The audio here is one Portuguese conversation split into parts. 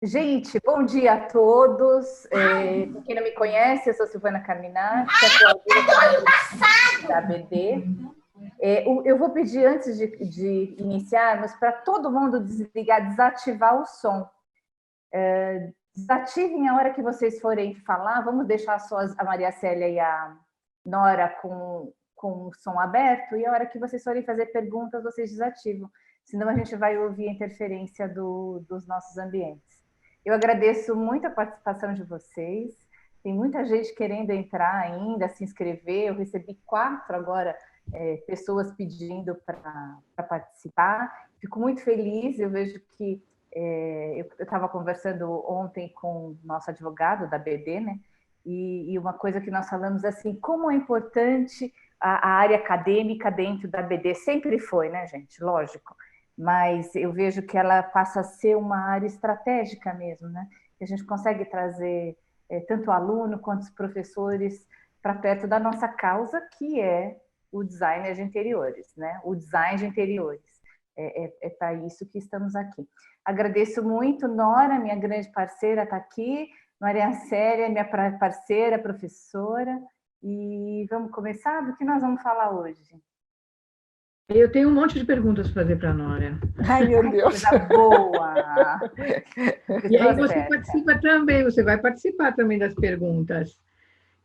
Gente, bom dia a todos. Para quem não me conhece, eu sou Silvana Carminati, atualmente da ABD. Eu vou pedir, antes de iniciarmos, para todo mundo desligar, desativar o som. Desativem a hora que vocês forem falar. Vamos deixar só a Maria Célia e a Nora com o som aberto, e a hora que vocês forem fazer perguntas, vocês desativam. Senão a gente vai ouvir a interferência dos nossos ambientes. Eu agradeço muito a participação de vocês. Tem muita gente querendo entrar ainda, se inscrever. Eu recebi 4 agora pessoas pedindo para participar. Fico muito feliz. Eu vejo que eu estava conversando ontem com o nosso advogado da BD, né? E uma coisa que nós falamos assim, como é importante a área acadêmica dentro da BD. Sempre foi, né, gente? Lógico. Mas eu vejo que ela passa a ser uma área estratégica mesmo, né? Que a gente consegue trazer tanto o aluno quanto os professores para perto da nossa causa, que é o design de interiores, né? O design de interiores. É para isso que estamos aqui. Agradeço muito, Nora, minha grande parceira, está aqui. Maria Célia, minha parceira, professora. E vamos começar? Do que nós vamos falar hoje? Eu tenho um monte de perguntas para fazer para a Nora. Ai, meu Deus. Coisa boa! E aí você participa também, você vai participar também das perguntas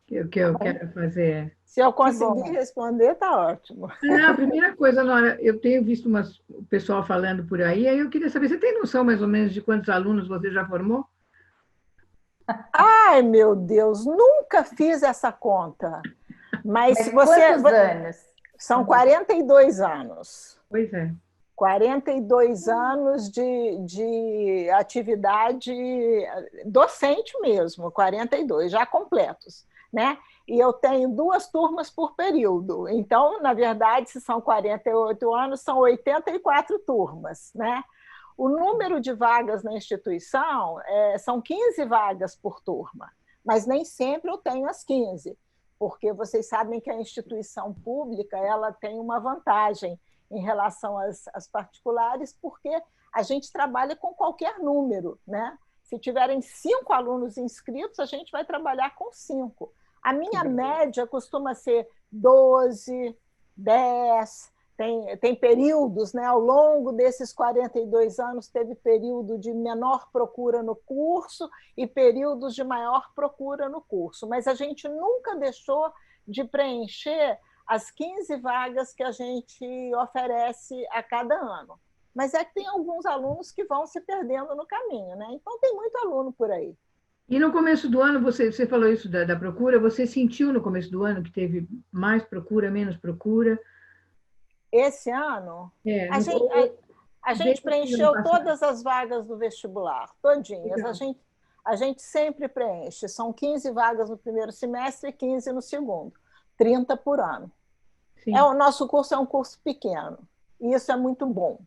que eu quero fazer. Se eu conseguir responder, está ótimo. Não, a primeira coisa, Nora, eu tenho visto o pessoal falando por aí eu queria saber, você tem noção mais ou menos de quantos alunos você já formou? Ai, meu Deus, nunca fiz essa conta. Mas se quantos anos? São 42 anos. Pois é. 42 anos de atividade docente mesmo, 42, já completos, né? E eu tenho 2 turmas por período. Então, na verdade, se são 48 anos, são 84 turmas, né? O número de vagas na instituição são 15 vagas por turma, mas nem sempre eu tenho as 15, porque vocês sabem que a instituição pública ela tem uma vantagem em relação às particulares, porque a gente trabalha com qualquer número, né? Se tiverem 5 alunos inscritos, a gente vai trabalhar com 5. A minha média costuma ser 12, 10, tem períodos, né? Ao longo desses 42 anos, teve período de menor procura no curso e períodos de maior procura no curso, mas a gente nunca deixou de preencher as 15 vagas que a gente oferece a cada ano. Mas é que tem alguns alunos que vão se perdendo no caminho, né? Então tem muito aluno por aí. E no começo do ano, você falou isso da procura, você sentiu no começo do ano que teve mais procura, menos procura? Esse ano, a gente preencheu todas as vagas do vestibular, todinhas. A gente sempre preenche. São 15 vagas no primeiro semestre e 15 no segundo. 30 por ano. O nosso curso é um curso pequeno. E isso é muito bom.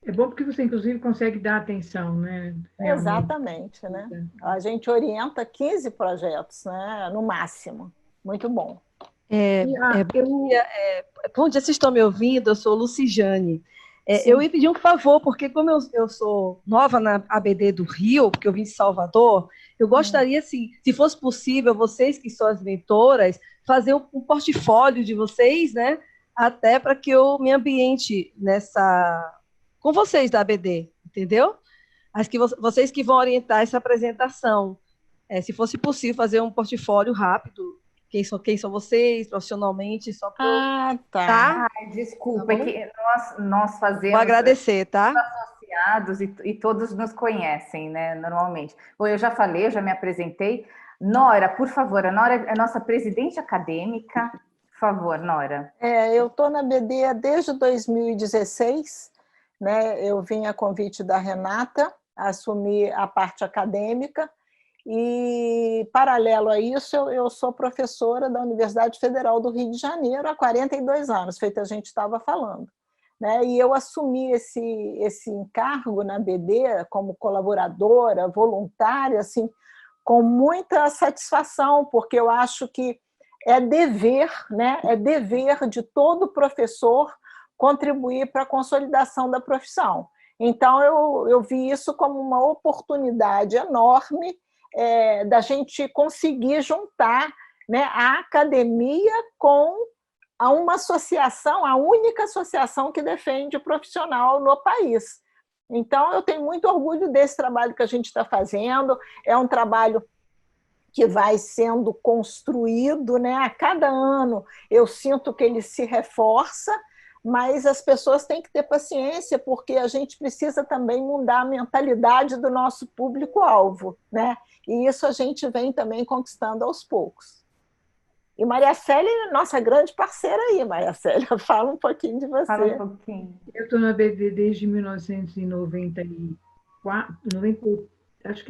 É bom porque você, inclusive, consegue dar atenção, né? Realmente. Exatamente, né? A gente orienta 15 projetos, né? No máximo. Muito bom. Bom dia, vocês estão me ouvindo? Eu sou Lucijane. Eu ia pedir um favor, porque como eu sou nova na ABD do Rio, porque eu vim de Salvador, eu gostaria, se fosse possível, vocês que são as mentoras, fazer um portfólio de vocês, né? Até para que eu me ambiente com vocês da ABD, entendeu? Acho que vocês que vão orientar essa apresentação. Se fosse possível fazer um portfólio rápido, quem são vocês profissionalmente, só para... tá. Desculpa, é que nós fazemos... Vou agradecer, tá? Associados e todos nos conhecem, né, normalmente. Bom, eu já falei, eu já me apresentei. Nora, por favor, a Nora é nossa presidente acadêmica. Por favor, Nora. Eu estou na BD desde 2016, né? Eu vim a convite da Renata, assumi a parte acadêmica, e, paralelo a isso, eu sou professora da Universidade Federal do Rio de Janeiro há 42 anos, feito a gente estava falando. Né? E eu assumi esse encargo na BD como colaboradora, voluntária, assim, com muita satisfação, porque eu acho que é dever, né? É dever de todo professor contribuir para a consolidação da profissão. Então, eu vi isso como uma oportunidade enorme da gente conseguir juntar, né, a academia com uma associação, a única associação que defende o profissional no país. Então, eu tenho muito orgulho desse trabalho que a gente está fazendo, é um trabalho que vai sendo construído, né? A cada ano eu sinto que ele se reforça, mas as pessoas têm que ter paciência, porque a gente precisa também mudar a mentalidade do nosso público-alvo, né? E isso a gente vem também conquistando aos poucos. E Maria Célia é nossa grande parceira aí, Maria Célia. Fala um pouquinho de você. Fala um pouquinho. Eu estou na BD desde 1994, acho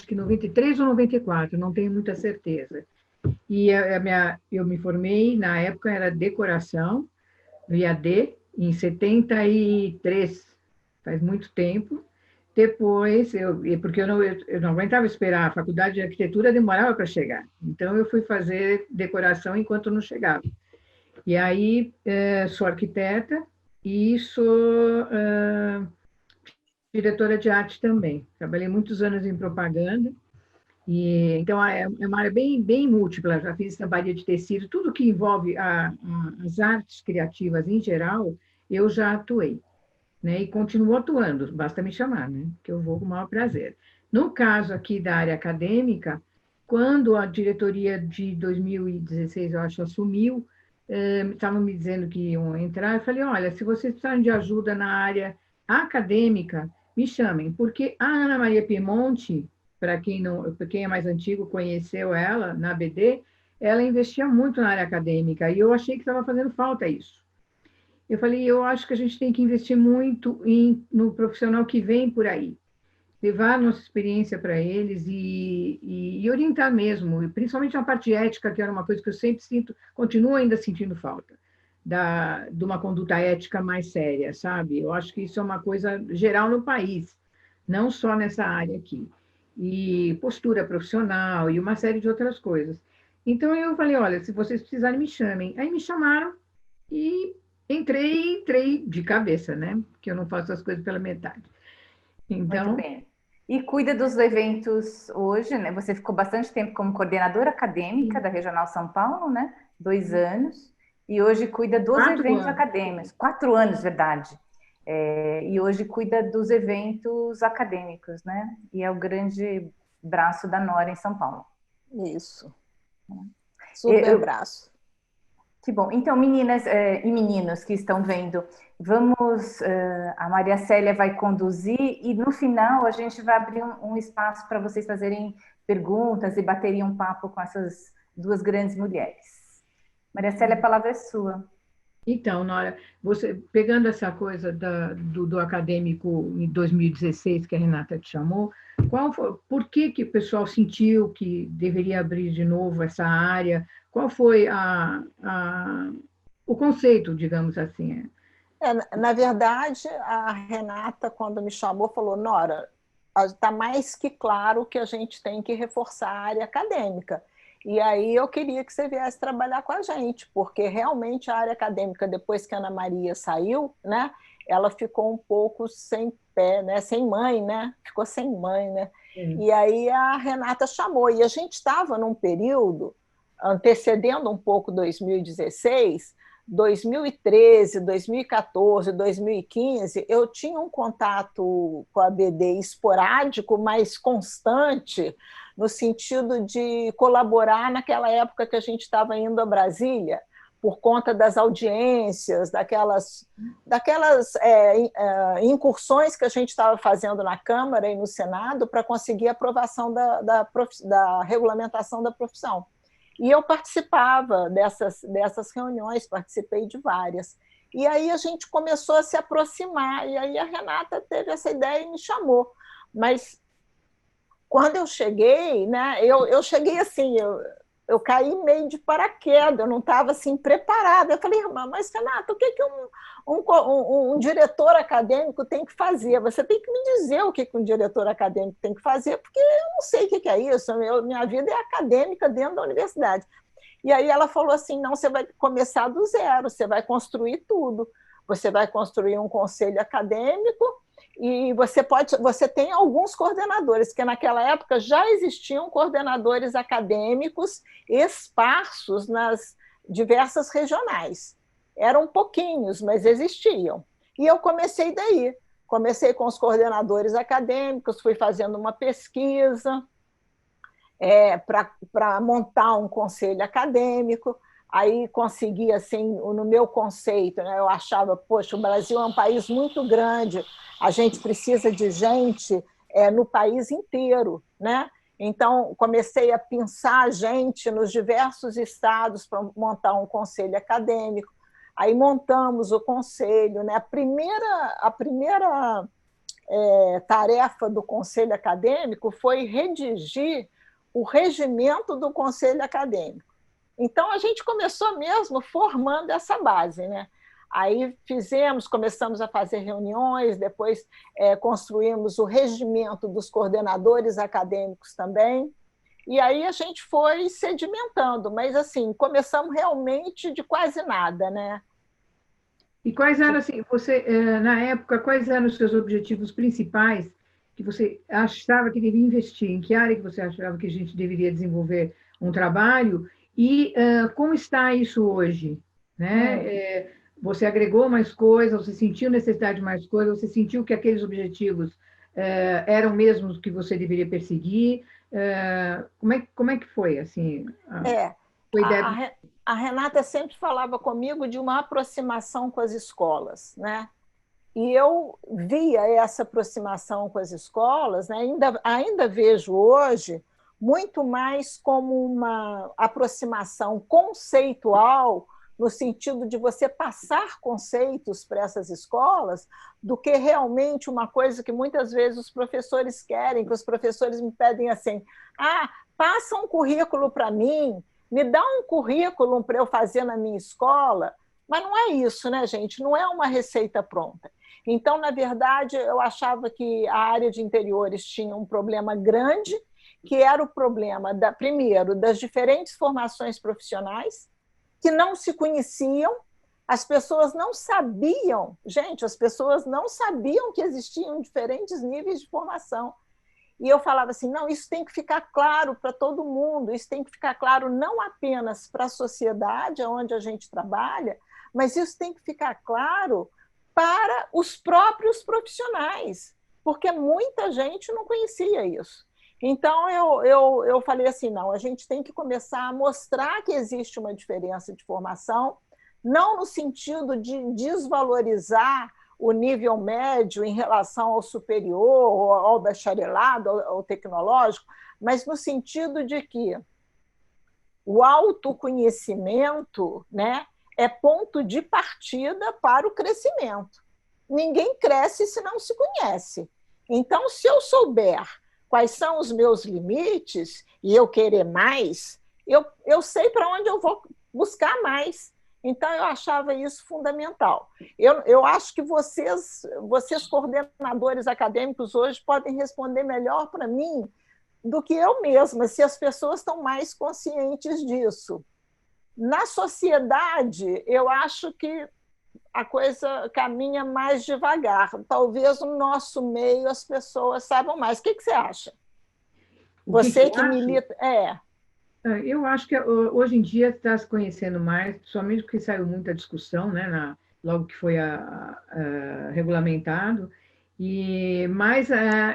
que 93 ou 94, não tenho muita certeza. E eu me formei, na época era decoração, no IAD, em 73, faz muito tempo. Depois, porque eu não aguentava esperar, a faculdade de arquitetura demorava para chegar. Então, eu fui fazer decoração enquanto não chegava. E aí, sou arquiteta e sou diretora de arte também. Trabalhei muitos anos em propaganda. E, então, é uma área bem, bem múltipla. Já fiz estamparia de tecido, tudo que envolve as artes criativas em geral, eu já atuei. Né? E continuo atuando, basta me chamar, né? Que eu vou com o maior prazer. No caso aqui da área acadêmica, quando a diretoria de 2016, eu acho, assumiu, estavam me dizendo que iam entrar, eu falei, olha, se vocês precisarem de ajuda na área acadêmica, me chamem, porque a Ana Maria Piemonte, para quem é mais antigo, conheceu ela na BD, ela investia muito na área acadêmica, e eu achei que estava fazendo falta isso. Eu falei, eu acho que a gente tem que investir muito no profissional que vem por aí, levar a nossa experiência para eles e orientar mesmo, principalmente na parte ética, que era uma coisa que eu sempre sinto, continuo ainda sentindo falta, de uma conduta ética mais séria, sabe? Eu acho que isso é uma coisa geral no país, não só nessa área aqui. E postura profissional e uma série de outras coisas. Então, eu falei, olha, se vocês precisarem, me chamem. Aí me chamaram e entrei de cabeça, né? Porque eu não faço as coisas pela metade. Então, muito bem. E cuida dos eventos hoje, né? Você ficou bastante tempo como coordenadora acadêmica da Regional São Paulo, né? 2 anos. E hoje cuida dos eventos acadêmicos. 4 anos, verdade. E hoje cuida dos eventos acadêmicos, né? E é o grande braço da Nora em São Paulo. Isso. Super braço. Que bom. Então, meninas e meninos que estão vendo, a Maria Célia vai conduzir e no final a gente vai abrir um espaço para vocês fazerem perguntas e baterem um papo com essas 2 grandes mulheres. Maria Célia, a palavra é sua. Então, Nora, você pegando essa coisa do acadêmico em 2016 que a Renata te chamou, por que o pessoal sentiu que deveria abrir de novo essa área? Qual foi o conceito, digamos assim? Na verdade, a Renata, quando me chamou, falou, Nora, está mais que claro que a gente tem que reforçar a área acadêmica. E aí eu queria que você viesse trabalhar com a gente, porque realmente a área acadêmica, depois que a Ana Maria saiu, né, ela ficou um pouco sem pé, né, sem mãe, né? Ficou sem mãe, né? E aí a Renata chamou, e a gente estava num período antecedendo um pouco 2016, 2013, 2014, 2015, eu tinha um contato com a BD esporádico, mas constante, no sentido de colaborar naquela época que a gente estava indo a Brasília, por conta das audiências, daquelas incursões que a gente estava fazendo na Câmara e no Senado para conseguir a aprovação da regulamentação da profissão. E eu participava dessas reuniões, participei de várias. E aí a gente começou a se aproximar, e aí a Renata teve essa ideia e me chamou. Mas quando eu cheguei, né, eu cheguei assim, eu caí meio de paraquedas, eu não estava assim, preparada. Eu falei, mas Renata, o que um diretor acadêmico tem que fazer? Você tem que me dizer o que um diretor acadêmico tem que fazer, porque eu não sei o que é isso, minha vida é acadêmica dentro da universidade. E aí ela falou assim, não, você vai começar do zero, você vai construir tudo. Você vai construir um conselho acadêmico E você tem alguns coordenadores, porque naquela época já existiam coordenadores acadêmicos esparsos nas diversas regionais. Eram pouquinhos, mas existiam. E eu comecei daí. Comecei com os coordenadores acadêmicos, fui fazendo uma pesquisa para montar um conselho acadêmico. Aí consegui, assim, no meu conceito, né, eu achava, poxa, o Brasil é um país muito grande, a gente precisa de gente no país inteiro, né? Então, comecei a pensar gente nos diversos estados para montar um conselho acadêmico. Aí montamos o conselho, né? A primeira tarefa do conselho acadêmico foi redigir o regimento do conselho acadêmico. Então, a gente começou mesmo formando essa base, né? Aí começamos a fazer reuniões, depois construímos o regimento dos coordenadores acadêmicos também, e aí a gente foi sedimentando, mas assim, começamos realmente de quase nada, né? E quais eram, assim, na época, quais eram os seus objetivos principais que você achava que devia investir? Em que área que você achava que a gente deveria desenvolver um trabalho? E como está isso hoje? Né? Você agregou mais coisas, você sentiu necessidade de mais coisas, você sentiu que aqueles objetivos eram mesmo os que você deveria perseguir? Como é que foi? Assim, foi a Renata sempre falava comigo de uma aproximação com as escolas, né? E eu via essa aproximação com as escolas, né? Ainda vejo hoje muito mais como uma aproximação conceitual, no sentido de você passar conceitos para essas escolas, do que realmente uma coisa que muitas vezes os professores querem, que os professores me pedem assim, passa um currículo para mim, me dá um currículo para eu fazer na minha escola, mas não é isso, né, gente? Não é uma receita pronta. Então, na verdade, eu achava que a área de interiores tinha um problema grande, que era o problema, primeiro, das diferentes formações profissionais, que não se conheciam, as pessoas não sabiam, gente, as pessoas não sabiam que existiam diferentes níveis de formação. E eu falava assim, não, isso tem que ficar claro para todo mundo, isso tem que ficar claro não apenas para a sociedade onde a gente trabalha, mas isso tem que ficar claro para os próprios profissionais, porque muita gente não conhecia isso. Então, eu falei assim, não, a gente tem que começar a mostrar que existe uma diferença de formação, não no sentido de desvalorizar o nível médio em relação ao superior, ao bacharelado, ao tecnológico, mas no sentido de que o autoconhecimento, né, é ponto de partida para o crescimento. Ninguém cresce se não se conhece. Então, se eu souber quais são os meus limites e eu querer mais, eu sei para onde eu vou buscar mais. Então, eu achava isso fundamental. Eu acho que vocês, coordenadores acadêmicos, hoje podem responder melhor para mim do que eu mesma, se as pessoas estão mais conscientes disso. Na sociedade, eu acho que a coisa caminha mais devagar. Talvez no nosso meio as pessoas saibam mais. O que você acha? Você que milita... Eu acho que hoje em dia está se conhecendo mais, somente porque saiu muita discussão, né, logo que foi regulamentado, mas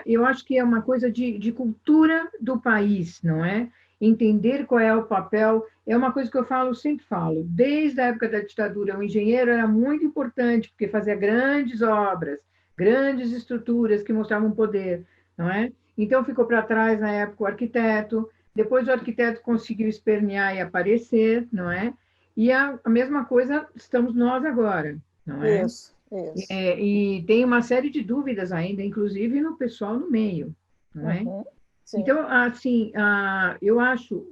eu acho que é uma coisa de cultura do país, não é? Entender qual é o papel, é uma coisa que eu sempre falo, desde a época da ditadura, o engenheiro era muito importante, porque fazia grandes obras, grandes estruturas que mostravam poder, não é? Então ficou para trás, na época, o arquiteto. Depois o arquiteto conseguiu espernear e aparecer, não é? E a mesma coisa estamos nós agora, não é? Isso. E tem uma série de dúvidas ainda, inclusive no pessoal no meio, não é? Sim. Então, assim, eu acho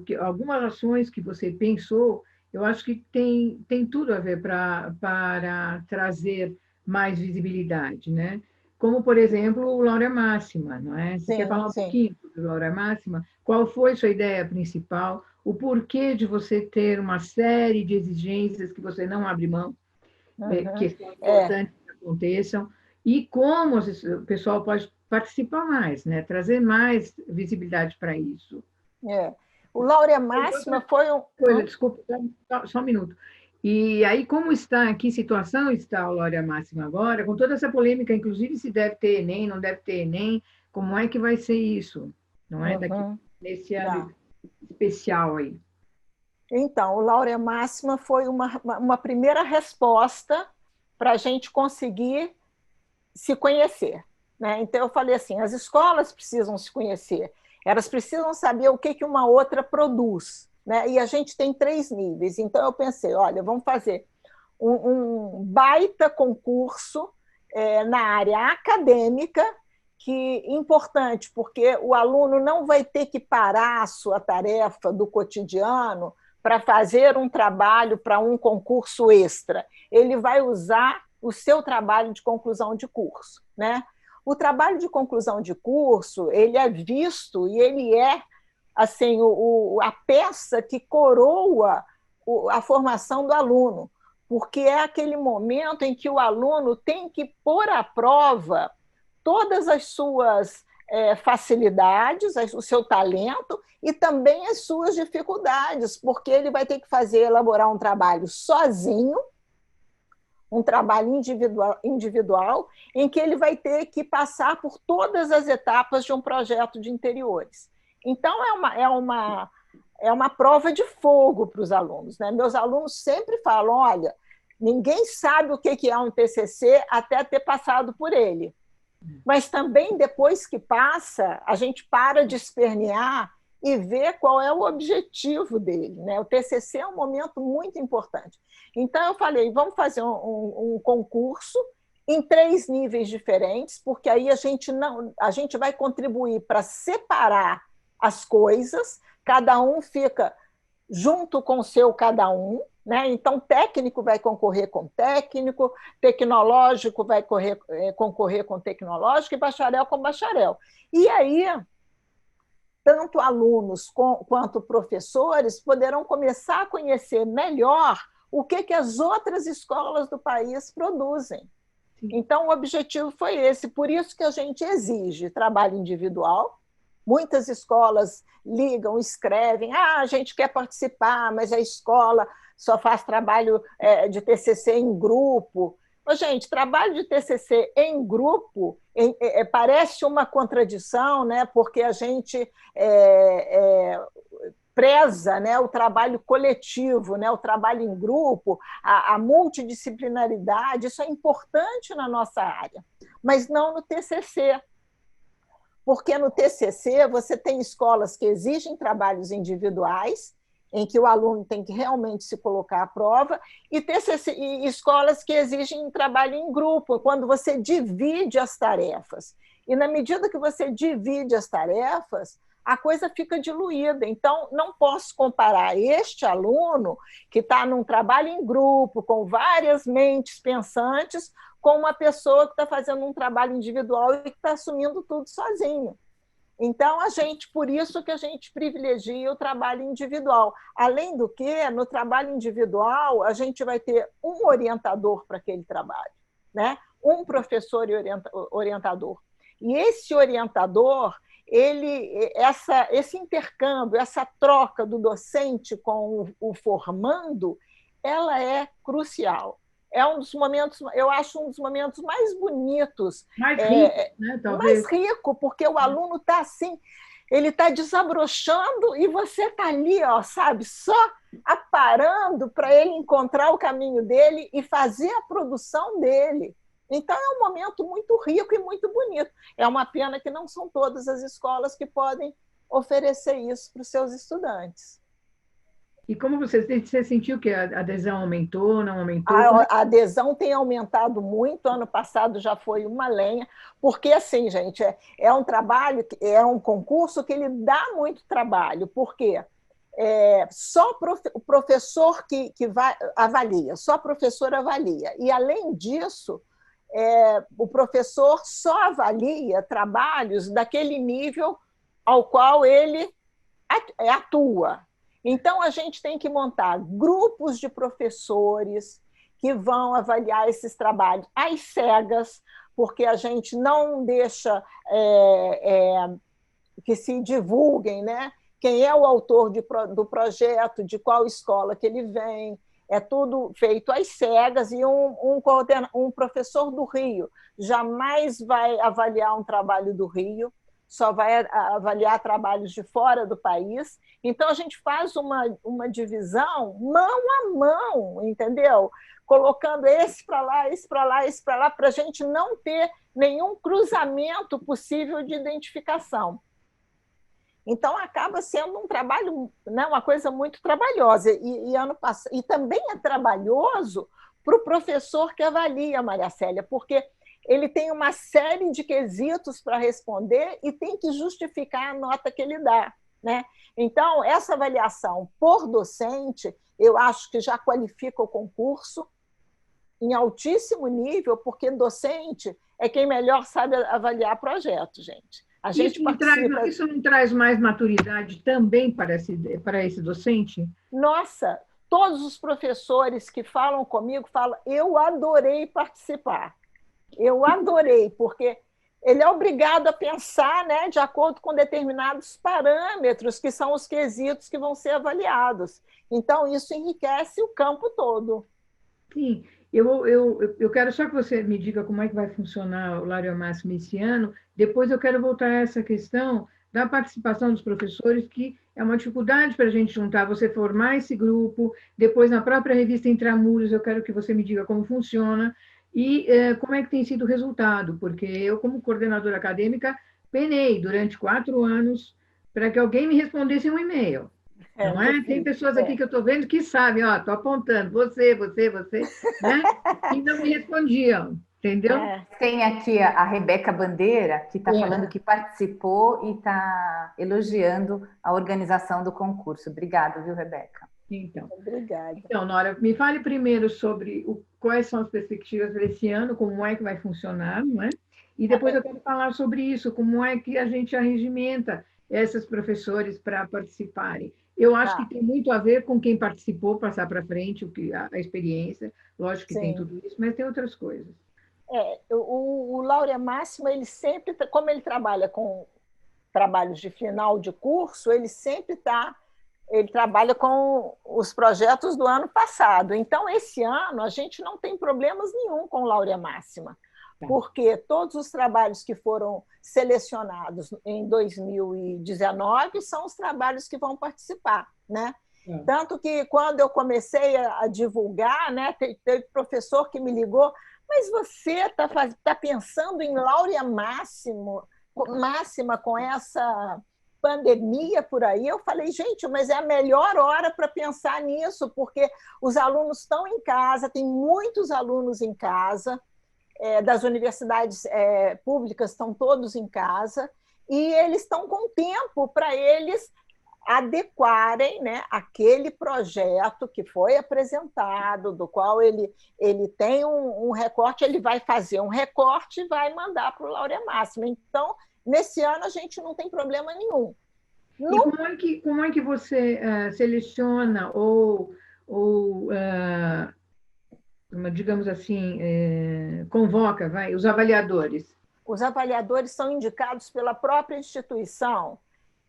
que algumas ações que você pensou, eu acho que tem tudo a ver para trazer mais visibilidade, né? Como, por exemplo, o Laura Máxima, não é? Você quer falar um pouquinho sobre o Laura Máxima? Qual foi sua ideia principal? O porquê de você ter uma série de exigências que você não abre mão, que são importantes que aconteçam? e como o pessoal pode participar mais, né? Trazer mais visibilidade para isso. O Láurea Máxima foi um... Coisa, desculpa, só um minuto. E aí, como está, que situação está o Laurea Máxima agora, com toda essa polêmica, inclusive se deve ter Enem, não deve ter Enem, como é que vai ser isso? Não é? Daqui, nesse ano especial aí. Então, o Laurea Máxima foi uma primeira resposta para a gente conseguir se conhecer, né? Então, eu falei assim, as escolas precisam se conhecer, elas precisam saber o que uma outra produz, né? E a gente tem 3 níveis. Então, eu pensei, olha, vamos fazer um baita concurso na área acadêmica, que importante, porque o aluno não vai ter que parar a sua tarefa do cotidiano para fazer um trabalho para um concurso extra. Ele vai usar o seu trabalho de conclusão de curso, né? O trabalho de conclusão de curso, ele é visto e ele é assim a peça que coroa a formação do aluno, porque é aquele momento em que o aluno tem que pôr à prova todas as suas facilidades, o seu talento e também as suas dificuldades, porque ele vai ter que elaborar um trabalho sozinho, um trabalho individual, em que ele vai ter que passar por todas as etapas de um projeto de interiores. Então, é uma prova de fogo para os alunos, né? Meus alunos sempre falam, olha, ninguém sabe o que é um TCC até ter passado por ele. Mas também, depois que passa, a gente para de espernear e ver qual é o objetivo dele, né? O TCC é um momento muito importante. Então, eu falei, vamos fazer um concurso em 3 níveis diferentes, porque aí a gente vai contribuir para separar as coisas, cada um fica junto com o seu cada um, né? Então, técnico vai concorrer com técnico, tecnológico vai concorrer com tecnológico e bacharel com bacharel. E aí, tanto alunos quanto professores poderão começar a conhecer melhor o que as outras escolas do país produzem. Então, o objetivo foi esse. Por isso que a gente exige trabalho individual. Muitas escolas ligam, escrevem, a gente quer participar, mas a escola só faz trabalho de TCC em grupo. Mas, gente, trabalho de TCC em grupo parece uma contradição, né? Porque a gente preza, né, o trabalho coletivo, né, o trabalho em grupo, a multidisciplinaridade, isso é importante na nossa área, mas não no TCC. Porque no TCC você tem escolas que exigem trabalhos individuais, em que o aluno tem que realmente se colocar à prova, e escolas que exigem trabalho em grupo, quando você divide as tarefas. E na medida que você divide as tarefas, a coisa fica diluída. Então, não posso comparar este aluno, que está num trabalho em grupo, com várias mentes pensantes, com uma pessoa que está fazendo um trabalho individual e que está assumindo tudo sozinho. Então, por isso que a gente privilegia o trabalho individual. Além do que, no trabalho individual, a gente vai ter um orientador para aquele trabalho, né? Um professor e orientador. E esse orientador, esse intercâmbio, essa troca do docente com o formando, ela é crucial. É um dos momentos, eu acho um dos momentos mais bonitos. Mais rico, né? Talvez. Mais rico, porque o aluno está assim, ele está desabrochando e você está ali, ó, sabe, só aparando para ele encontrar o caminho dele e fazer a produção dele. Então, é um momento muito rico e muito bonito. É uma pena que não são todas as escolas que podem oferecer isso para os seus estudantes. E como você sentiu que a adesão aumentou, não aumentou? A adesão tem aumentado muito, ano passado já foi uma lenha, porque assim, gente, é um trabalho, é um concurso que ele dá muito trabalho, porque só o professor que avalia, só o professor avalia, e além disso, o professor só avalia trabalhos daquele nível ao qual ele atua. Então, a gente tem que montar grupos de professores que vão avaliar esses trabalhos às cegas, porque a gente não deixa que se divulguem, né? Quem é o autor do projeto, de qual escola que ele vem. É tudo feito às cegas, e um professor do Rio jamais vai avaliar um trabalho do Rio, só vai avaliar trabalhos de fora do país. Então, a gente faz uma divisão mão a mão, entendeu? Colocando esse para lá, esse para lá, esse para lá, para a gente não ter nenhum cruzamento possível de identificação. Então, acaba sendo um trabalho, né, uma coisa muito trabalhosa. E também é trabalhoso para o professor que avalia, Maria Célia, porque ele tem uma série de quesitos para responder e tem que justificar a nota que ele dá, né? Então, essa avaliação por docente, eu acho que já qualifica o concurso em altíssimo nível, porque docente é quem melhor sabe avaliar projeto, gente. Isso não traz mais maturidade também para esse docente? Nossa, todos os professores que falam comigo falam: eu adorei participar. Eu adorei, porque ele é obrigado a pensar, né, de acordo com determinados parâmetros, que são os quesitos que vão ser avaliados. Então, isso enriquece o campo todo. Sim. Eu quero só que você me diga como é que vai funcionar o Laurea Máxima esse ano. Depois eu quero voltar a essa questão da participação dos professores, que é uma dificuldade para a gente juntar, você formar esse grupo. Depois, na própria revista Intramuros, eu quero que você me diga como funciona e como é que tem sido o resultado, porque eu, como coordenadora acadêmica, penei durante 4 anos para que alguém me respondesse um e-mail. Não é? Tem pessoas aqui que eu estou vendo que sabem, ó, estou apontando, você, né? E não me respondiam, entendeu? Tem aqui a Rebeca Bandeira, que está falando que participou e está elogiando a organização do concurso. Obrigada, viu, Rebeca? Então, obrigada. Então, Nora, me fale primeiro sobre quais são as perspectivas para esse ano, como é que vai funcionar, não é? E depois eu quero falar sobre isso, como é que a gente arregimenta esses professores para participarem. Eu acho que tem muito a ver com quem participou, passar para frente a experiência, lógico que tem tudo isso, mas tem outras coisas. O Laurea Máxima, ele sempre, como ele trabalha com trabalhos de final de curso, ele trabalha com os projetos do ano passado. Então, esse ano, a gente não tem problemas nenhum com o Laurea Máxima, porque todos os trabalhos que foram selecionados em 2019 são os trabalhos que vão participar, né? Tanto que, quando eu comecei a divulgar, né, teve professor que me ligou: mas você está pensando em Laurea Máxima com essa pandemia por aí? Eu falei: gente, mas é a melhor hora para pensar nisso, porque os alunos estão em casa, tem muitos alunos em casa, das universidades públicas estão todos em casa, e eles estão com tempo para eles adequarem, né, aquele projeto que foi apresentado, do qual ele tem um recorte, ele vai fazer um recorte e vai mandar para o Laurea Máxima. Então, nesse ano, a gente não tem problema nenhum. E como é que você seleciona ou digamos assim, convoca os avaliadores? Os avaliadores são indicados pela própria instituição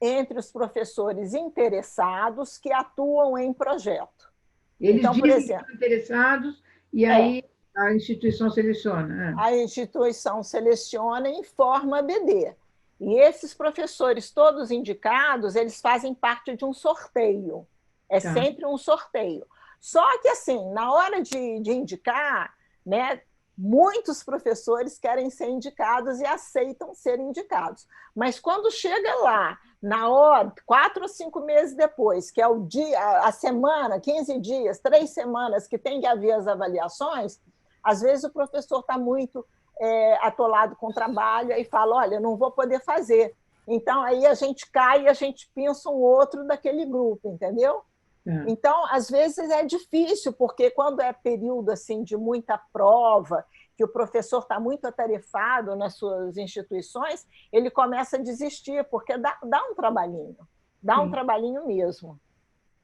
entre os professores interessados que atuam em projeto. Eles dizem que estão interessados e aí a instituição seleciona. A instituição seleciona e forma a BD. E esses professores todos indicados, eles fazem parte de um sorteio. Sempre um sorteio. Só que, assim, na hora de indicar, né, muitos professores querem ser indicados e aceitam ser indicados. Mas quando chega lá, na hora, 4 ou 5 meses depois, que é o dia, a semana, 15 dias, 3 semanas que tem que haver as avaliações, às vezes o professor está muito atolado com o trabalho e fala: olha, não vou poder fazer. Então, aí a gente cai e a gente pensa um outro daquele grupo, entendeu? Então, às vezes é difícil, porque quando é período assim, de muita prova, que o professor está muito atarefado nas suas instituições, ele começa a desistir, porque dá um trabalhinho, um trabalhinho mesmo.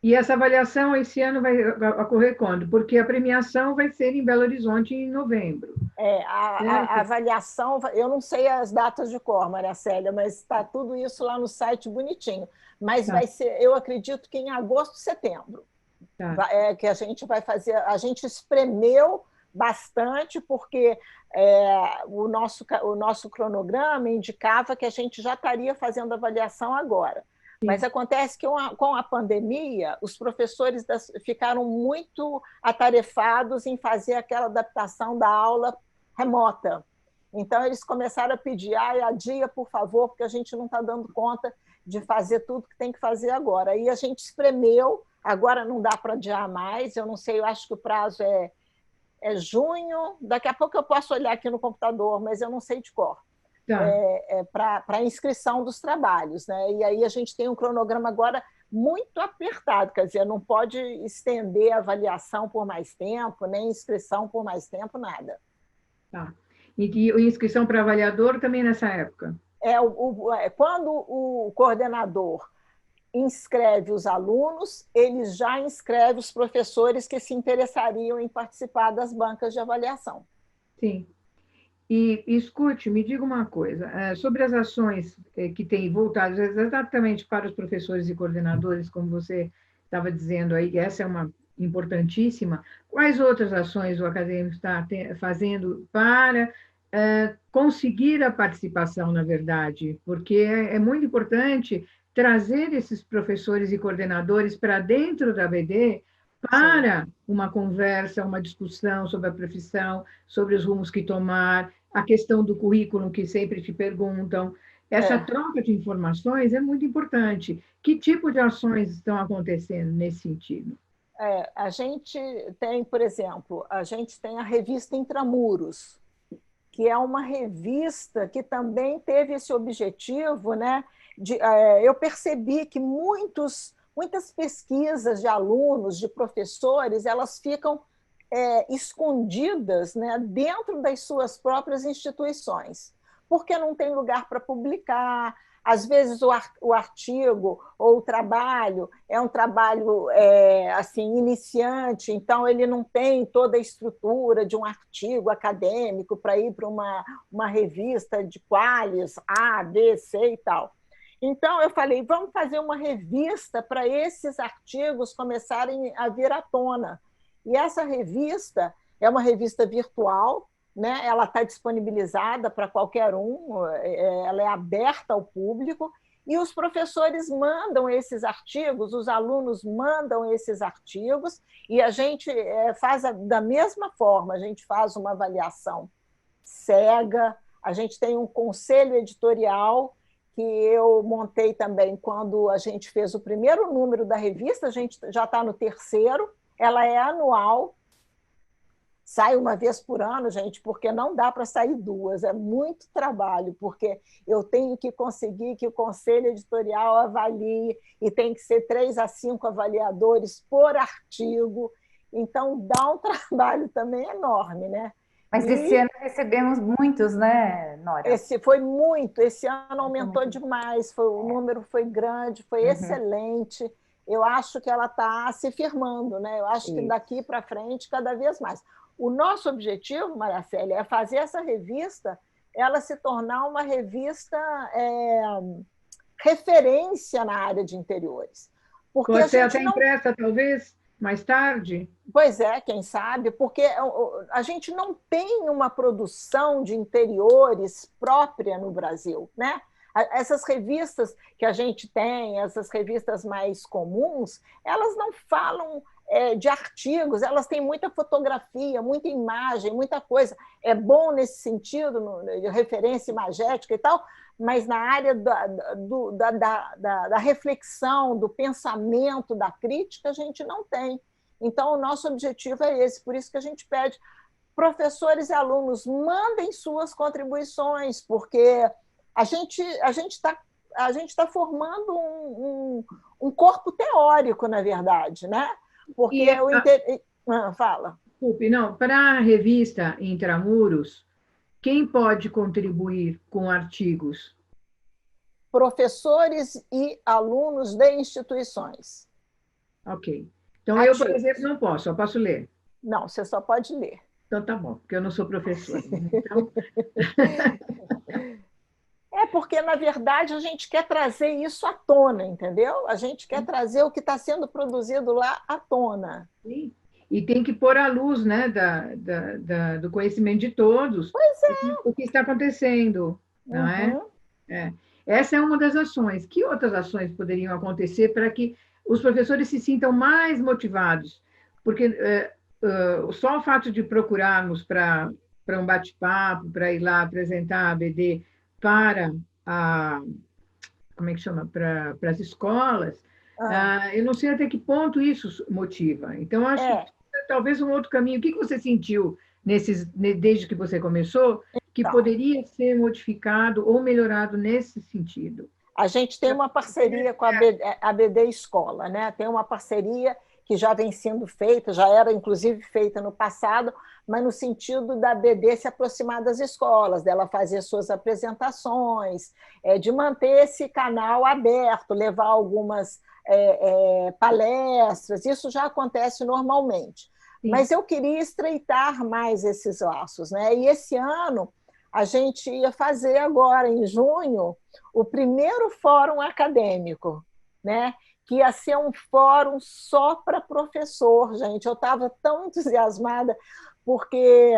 E essa avaliação esse ano vai ocorrer quando? Porque a premiação vai ser em Belo Horizonte em novembro. A avaliação, eu não sei as datas de cor, Maria Célia, mas está tudo isso lá no site bonitinho. Mas Tá. vai ser, eu acredito que em agosto, setembro, Tá. que a gente vai fazer. A gente espremeu bastante, porque o nosso cronograma indicava que a gente já estaria fazendo avaliação agora. Mas acontece que com a pandemia, os professores ficaram muito atarefados em fazer aquela adaptação da aula remota. Então, eles começaram a pedir, adia, por favor, porque a gente não está dando conta de fazer tudo que tem que fazer agora. Aí a gente espremeu, agora não dá para adiar mais, eu não sei, eu acho que o prazo é junho, daqui a pouco eu posso olhar aqui no computador, mas eu não sei de cor. Para a inscrição dos trabalhos, né? E aí a gente tem um cronograma agora muito apertado, quer dizer, não pode estender a avaliação por mais tempo, nem inscrição por mais tempo, nada. Tá. E inscrição para avaliador também nessa época? Quando o coordenador inscreve os alunos, ele já inscreve os professores que se interessariam em participar das bancas de avaliação. Sim. E escute, me diga uma coisa, sobre as ações que têm voltado exatamente para os professores e coordenadores, como você estava dizendo aí, essa é uma importantíssima, quais outras ações o acadêmico está fazendo para conseguir a participação, na verdade? Porque é muito importante trazer esses professores e coordenadores para dentro da BD para uma conversa, uma discussão sobre a profissão, sobre os rumos que tomar, a questão do currículo que sempre te perguntam. Essa troca de informações é muito importante. Que tipo de ações estão acontecendo nesse sentido? A gente tem, por exemplo, a gente tem a revista Intramuros, que é uma revista que também teve esse objetivo, né? Eu percebi que muitas pesquisas de alunos, de professores, elas ficam escondidas, né, dentro das suas próprias instituições, porque não tem lugar para publicar. Às vezes o artigo ou o trabalho é um trabalho assim, iniciante, então ele não tem toda a estrutura de um artigo acadêmico para ir para uma revista de qualis, A, B, C e tal. Então, eu falei, vamos fazer uma revista para esses artigos começarem a vir à tona. E essa revista é uma revista virtual, né? Ela está disponibilizada para qualquer um, ela é aberta ao público, e os professores mandam esses artigos, os alunos mandam esses artigos, e a gente faz da mesma forma, a gente faz uma avaliação cega, a gente tem um conselho editorial que eu montei também quando a gente fez o primeiro número da revista, a gente já está no terceiro, ela é anual, sai uma vez por ano, gente, porque não dá para sair duas, é muito trabalho, porque eu tenho que conseguir que o conselho editorial avalie, e tem que ser 3 a 5 avaliadores por artigo, então dá um trabalho também enorme, né? Mas esse ano recebemos muitos, né, Nora? Esse ano aumentou demais, o número foi grande, foi excelente. Eu acho que ela está se firmando, né? Eu acho que daqui para frente, cada vez mais. O nosso objetivo, Maria Célia, é fazer essa revista, ela se tornar uma revista referência na área de interiores. Porque Você até empresta, talvez, mais tarde? Pois é, quem sabe, porque a gente não tem uma produção de interiores própria no Brasil, né? Essas revistas que a gente tem, essas revistas mais comuns, elas não falam de artigos, elas têm muita fotografia, muita imagem, muita coisa. É bom nesse sentido, de referência imagética e tal, mas na área da reflexão, do pensamento, da crítica, a gente não tem. Então, o nosso objetivo é esse, por isso que a gente pede professores e alunos, mandem suas contribuições, porque a gente está formando um corpo teórico, na verdade, né? Porque fala. Desculpe, não, para a revista Intramuros, quem pode contribuir com artigos? Professores e alunos de instituições. Ok. Então, eu, por Ativos. exemplo, não posso, só posso ler. Não, você só pode ler. Então, tá bom, porque eu não sou professora. Então, É porque, na verdade, a gente quer trazer isso à tona, entendeu? A gente quer trazer o que está sendo produzido lá à tona. sim. E tem que pôr à luz, né, do conhecimento de todos o que está acontecendo, não é? Uhum. É. Essa é uma das ações. Que outras ações poderiam acontecer para que os professores se sintam mais motivados? Porque só o fato de procurarmos para um bate-papo, para ir lá apresentar a ABD para a, como é que chama, para as escolas, eu não sei até que ponto isso motiva. Então, acho que talvez um outro caminho. O que você sentiu desde que você começou que Então, poderia ser modificado ou melhorado nesse sentido? a gente tem uma parceria com a ABD Escola, né? Tem uma parceria que já vem sendo feita, já era inclusive feita no passado, mas no sentido da ABD se aproximar das escolas, dela fazer suas apresentações, de manter esse canal aberto, levar algumas palestras, isso já acontece normalmente. Sim. Mas eu queria estreitar mais esses laços, né? E esse ano a gente ia fazer agora, em junho, o primeiro fórum acadêmico, né? Que ia ser um fórum só para professor, gente. Eu estava tão entusiasmada, porque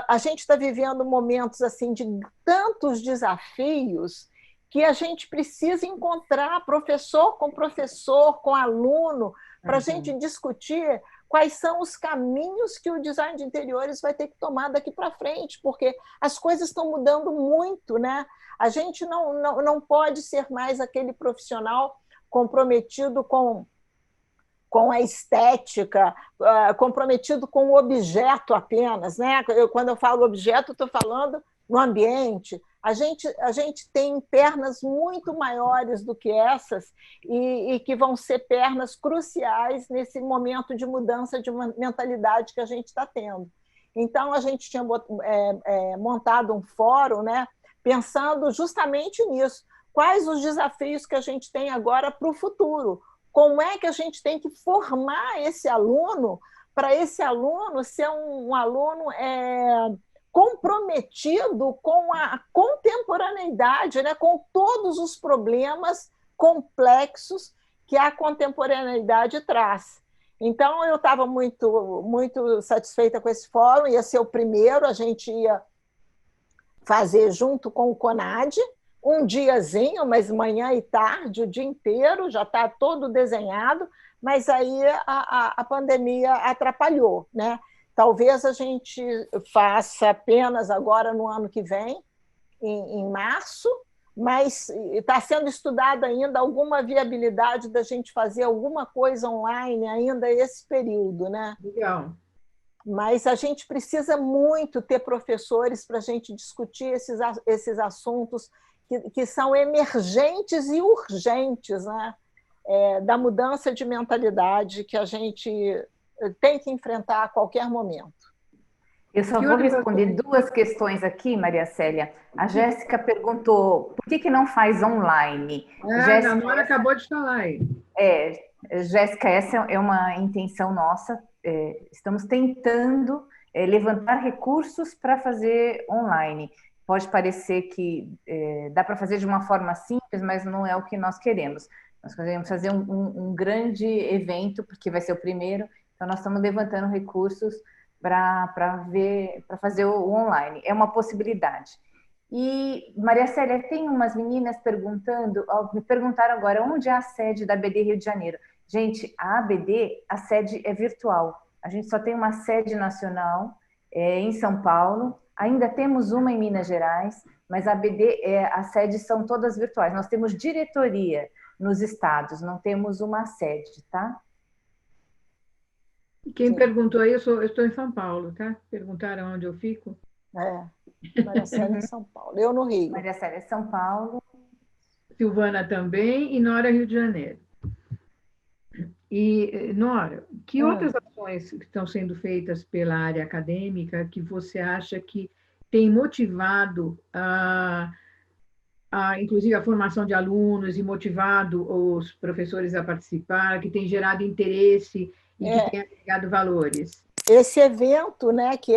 a gente está vivendo momentos assim de tantos desafios que a gente precisa encontrar professor, com aluno, para a gente discutir quais são os caminhos que o design de interiores vai ter que tomar daqui para frente, porque as coisas estão mudando muito, né? A gente não pode ser mais aquele profissional comprometido com a estética, comprometido com o objeto apenas, né? Quando eu falo objeto, estou falando no ambiente. A gente tem pernas muito maiores do que essas e que vão ser pernas cruciais nesse momento de mudança de mentalidade que a gente está tendo. Então, a gente tinha montado um fórum, né, pensando justamente nisso. Quais os desafios que a gente tem agora para o futuro? Como é que a gente tem que formar esse aluno para esse aluno ser um aluno comprometido com a contemporaneidade, né? Com todos os problemas complexos que a contemporaneidade traz. Então, eu estava muito, muito satisfeita com esse fórum, ia ser o primeiro, a gente ia fazer junto com o CONAD, um diazinho, mas manhã e tarde, o dia inteiro, já está todo desenhado, mas aí a pandemia atrapalhou, né? Talvez a gente faça apenas agora no ano que vem, em março, mas está sendo estudada ainda alguma viabilidade da gente fazer alguma coisa online ainda esse período, né? Legal. Mas a gente precisa muito ter professores para a gente discutir esses assuntos que são emergentes e urgentes, né? Da mudança de mentalidade que a gente tem que enfrentar a qualquer momento. Eu só vou responder duas questões aqui, Maria Célia. A Jéssica perguntou por que não faz online? Jéssica, a Nora acabou de falar aí. Jéssica, essa é uma intenção nossa. Estamos tentando levantar recursos para fazer online. Pode parecer que dá para fazer de uma forma simples, mas não é o que nós queremos. Nós queremos fazer um grande evento, porque vai ser o primeiro, então nós estamos levantando recursos para fazer o online. É uma possibilidade. E, Maria Célia, tem umas meninas me perguntaram agora, onde é a sede da ABD Rio de Janeiro? Gente, a ABD, a sede é virtual. A gente só tem uma sede nacional em São Paulo, ainda temos uma em Minas Gerais, mas a ABD, as sedes são todas virtuais. Nós temos diretoria nos estados, não temos uma sede, tá? Quem perguntou aí, eu estou em São Paulo, tá? Perguntaram onde eu fico. Maria Célia em São Paulo, eu no Rio. Maria Célia em São Paulo. Silvana também e Nora Rio de Janeiro. E, Nora, que outras ações estão sendo feitas pela área acadêmica que você acha que tem motivado inclusive a formação de alunos e motivado os professores a participar, que tem gerado interesse e que tem agregado valores? Esse evento, né, que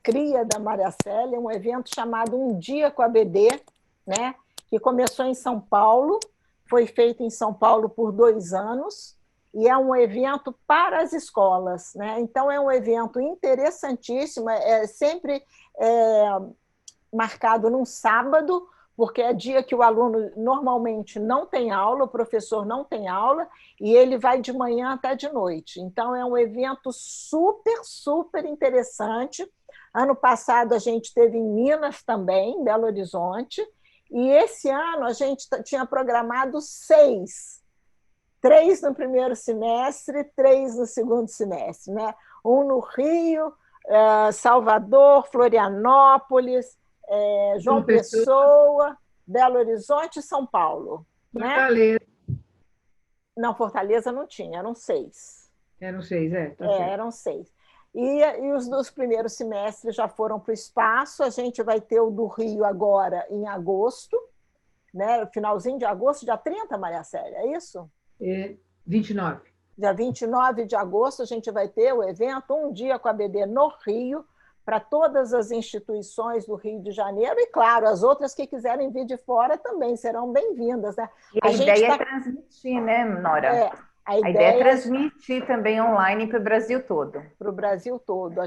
cria da Mariacélia, é um evento chamado Um Dia com a BD, né, que começou em São Paulo, foi feito em São Paulo por 2 anos, e é um evento para as escolas, né? Então, é um evento interessantíssimo, sempre marcado num sábado, porque é dia que o aluno normalmente não tem aula, o professor não tem aula, e ele vai de manhã até de noite. Então, é um evento super, super interessante. Ano passado, a gente teve em Minas também, em Belo Horizonte, e esse ano a gente tinha programado 6. 3 no primeiro semestre, 3 no segundo semestre, né? Um no Rio, Salvador, Florianópolis, João Pessoa, Belo Horizonte e São Paulo. Fortaleza. Né? Não, Fortaleza não tinha, eram 6. Eram 6, tá certo. Eram 6. E os dos primeiros semestres já foram para o espaço, a gente vai ter o do Rio agora em agosto, né? Finalzinho de agosto, dia 30, Mariacélia, é isso? 29. Dia 29 de agosto, a gente vai ter o evento Um Dia com a BD no Rio, para todas as instituições do Rio de Janeiro, e, claro, as outras que quiserem vir de fora também serão bem-vindas. Né? E a ideia é transmitir, né, Nora? A ideia é transmitir também online para o Brasil todo. Para o Brasil todo.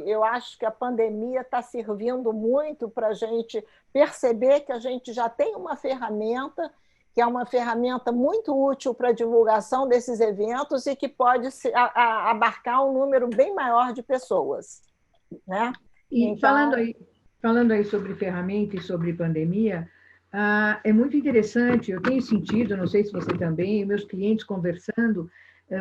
Eu acho que a pandemia está servindo muito para a gente perceber que a gente já tem uma ferramenta, que é uma ferramenta muito útil para a divulgação desses eventos e que pode abarcar um número bem maior de pessoas. Né? E então, falando aí sobre ferramenta e sobre pandemia, é muito interessante, eu tenho sentido, não sei se você também, meus clientes conversando,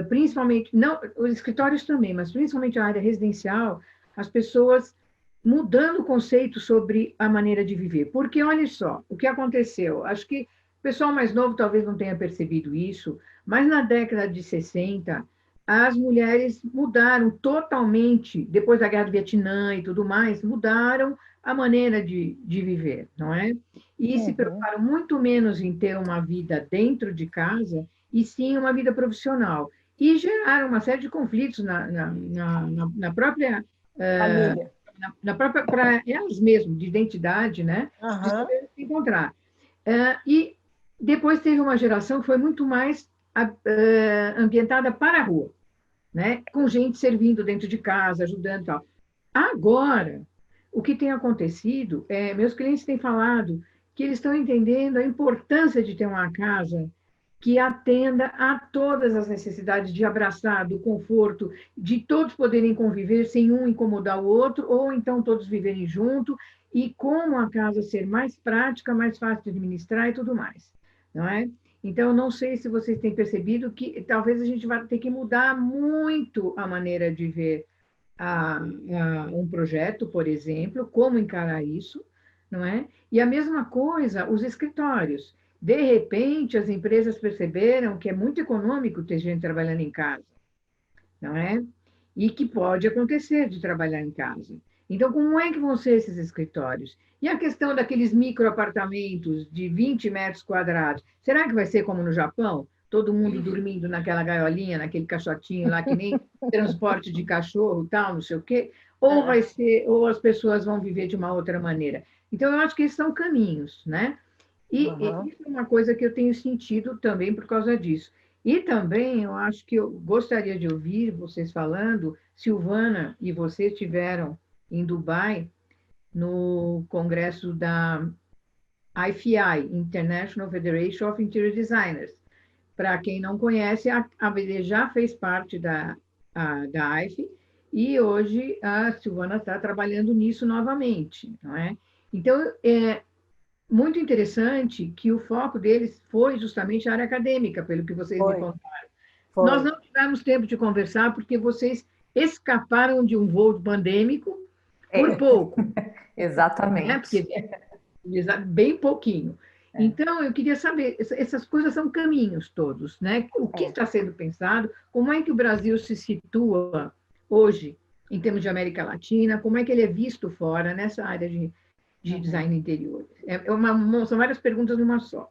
principalmente, não, os escritórios também, mas principalmente a área residencial, as pessoas mudando o conceito sobre a maneira de viver. Porque, olha só, o que aconteceu, acho que o pessoal mais novo talvez não tenha percebido isso, mas na década de 60, as mulheres mudaram totalmente, depois da Guerra do Vietnã e tudo mais, mudaram a maneira de viver, não é? E se preocuparam muito menos em ter uma vida dentro de casa, e sim uma vida profissional. E geraram uma série de conflitos na própria família. Para elas mesmas, de identidade, né? De saber se encontrar. E depois teve uma geração que foi muito mais ambientada para a rua, né? Com gente servindo dentro de casa, ajudando e tal. Agora, o que tem acontecido, meus clientes têm falado que eles estão entendendo a importância de ter uma casa que atenda a todas as necessidades de abraçar, do conforto, de todos poderem conviver sem um incomodar o outro, ou então todos viverem junto, e como a casa ser mais prática, mais fácil de administrar e tudo mais, não é? Então, não sei se vocês têm percebido que talvez a gente vai ter que mudar muito a maneira de ver um projeto, por exemplo, como encarar isso, não é? E a mesma coisa, os escritórios. De repente, as empresas perceberam que é muito econômico ter gente trabalhando em casa, não é? E que pode acontecer de trabalhar em casa. Então, como é que vão ser esses escritórios? E a questão daqueles microapartamentos de 20 metros quadrados, será que vai ser como no Japão? Todo mundo dormindo naquela gaiolinha, naquele caixotinho lá, que nem transporte de cachorro, tal, não sei o quê? Ou vai ser, ou as pessoas vão viver de uma outra maneira? Então, eu acho que esses são caminhos, né? E isso é uma coisa que eu tenho sentido também por causa disso. E também eu acho que eu gostaria de ouvir vocês falando, Silvana e você estiveram em Dubai, no congresso da IFI, International Federation of Interior Designers. Para quem não conhece, a ABD já fez parte da IFI e hoje a Silvana está trabalhando nisso novamente, não é? Então, é muito interessante que o foco deles foi justamente a área acadêmica, pelo que vocês me contaram. Nós não tivemos tempo de conversar porque vocês escaparam de um voo pandêmico por pouco. Exatamente. Né? Porque, bem pouquinho. Então, eu queria saber, essas coisas são caminhos todos, né? O que está sendo pensado, como é que o Brasil se situa hoje, em termos de América Latina, como é que ele é visto fora, nessa área de de design de interiores? São várias perguntas numa só.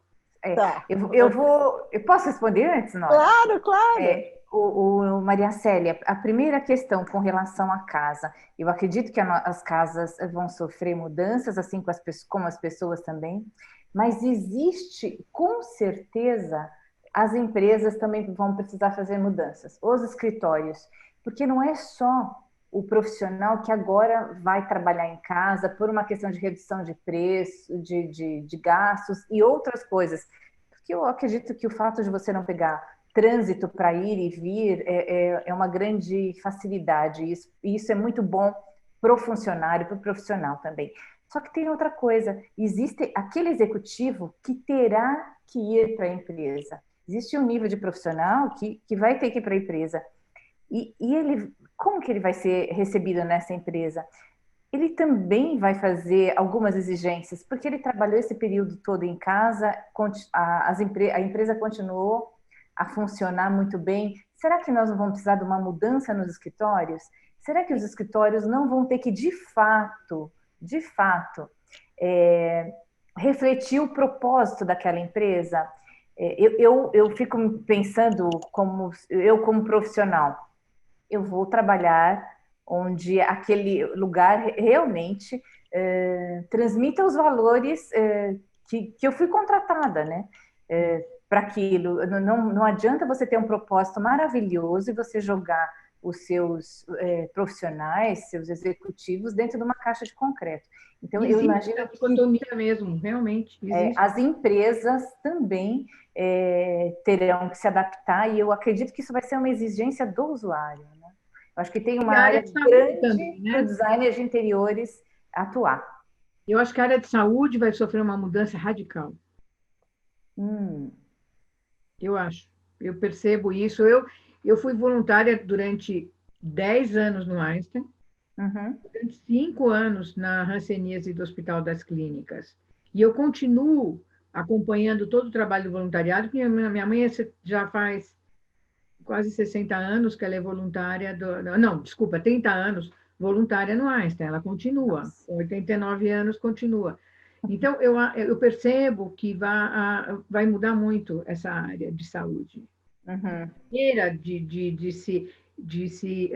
Tá. Eu posso responder antes, Nora? Claro, claro. Maria Célia, a primeira questão com relação à casa, eu acredito que as casas vão sofrer mudanças, assim como as pessoas também, mas existe, com certeza, as empresas também vão precisar fazer mudanças, os escritórios, porque não é só o profissional que agora vai trabalhar em casa por uma questão de redução de preço, de gastos e outras coisas, porque eu acredito que o fato de você não pegar trânsito para ir e vir é uma grande facilidade. Isso é muito bom para o funcionário, para o profissional também. Só que tem outra coisa, existe aquele executivo que terá que ir para a empresa. Existe um nível de profissional que vai ter que ir para a empresa. E ele, como que ele vai ser recebido nessa empresa? Ele também vai fazer algumas exigências, porque ele trabalhou esse período todo em casa, a empresa continuou a funcionar muito bem. Será que nós não vamos precisar de uma mudança nos escritórios? Será que os escritórios não vão ter que, de fato, refletir o propósito daquela empresa? Eu fico pensando, como profissional, eu vou trabalhar onde aquele lugar realmente transmita os valores que eu fui contratada, né? Para aquilo. Não adianta você ter um propósito maravilhoso e você jogar os seus profissionais, seus executivos dentro de uma caixa de concreto. Então, eu imagino a dicotomia mesmo, realmente. As empresas também terão que se adaptar e eu acredito que isso vai ser uma exigência do usuário, né? Eu acho que tem uma área grande também, né, para o designer de interiores atuar. Eu acho que a área de saúde vai sofrer uma mudança radical. Eu acho. Eu percebo isso. Eu fui voluntária durante 10 anos no Einstein, durante 5 anos na Hanseníase do Hospital das Clínicas. E eu continuo acompanhando todo o trabalho do voluntariado, porque minha mãe já faz quase 60 anos que ela é voluntária, 30 anos voluntária no Einstein. Ela continua, com 89 anos continua. Então, eu percebo que vai mudar muito essa área de saúde. Maneira de se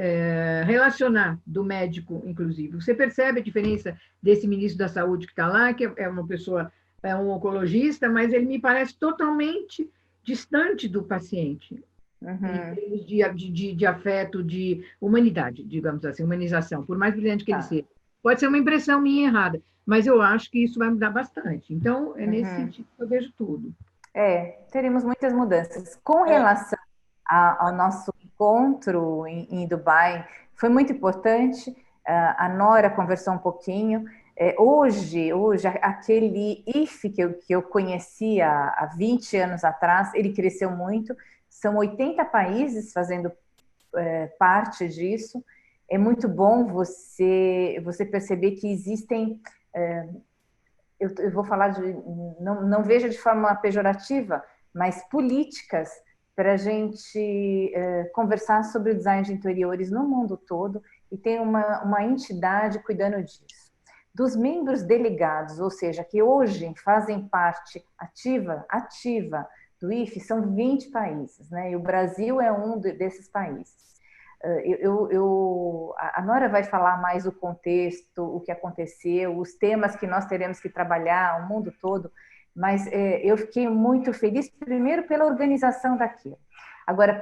relacionar do médico, inclusive. Você percebe a diferença desse ministro da Saúde que está lá, que é uma pessoa, é um oncologista, mas ele me parece totalmente distante do paciente. Em termos de afeto, de humanidade, digamos assim, humanização, por mais brilhante que ele seja. Pode ser uma impressão minha errada, mas eu acho que isso vai mudar bastante. Então, é nesse sentido que eu vejo tudo. Teremos muitas mudanças. Com relação ao nosso encontro em Dubai, foi muito importante. A Nora conversou um pouquinho. Hoje aquele IFE que eu conhecia há 20 anos atrás, ele cresceu muito. São 80 países fazendo parte disso. É muito bom você perceber que existem... Eu vou falar não veja de forma pejorativa, mas políticas para a gente conversar sobre o design de interiores no mundo todo, e tem uma entidade cuidando disso. Dos membros delegados, ou seja, que hoje fazem parte ativa do IFE, são 20 países, né? E o Brasil é um desses países. A Nora vai falar mais o contexto, o que aconteceu, os temas que nós teremos que trabalhar, o mundo todo, mas eu fiquei muito feliz, primeiro, pela organização daquilo. Agora,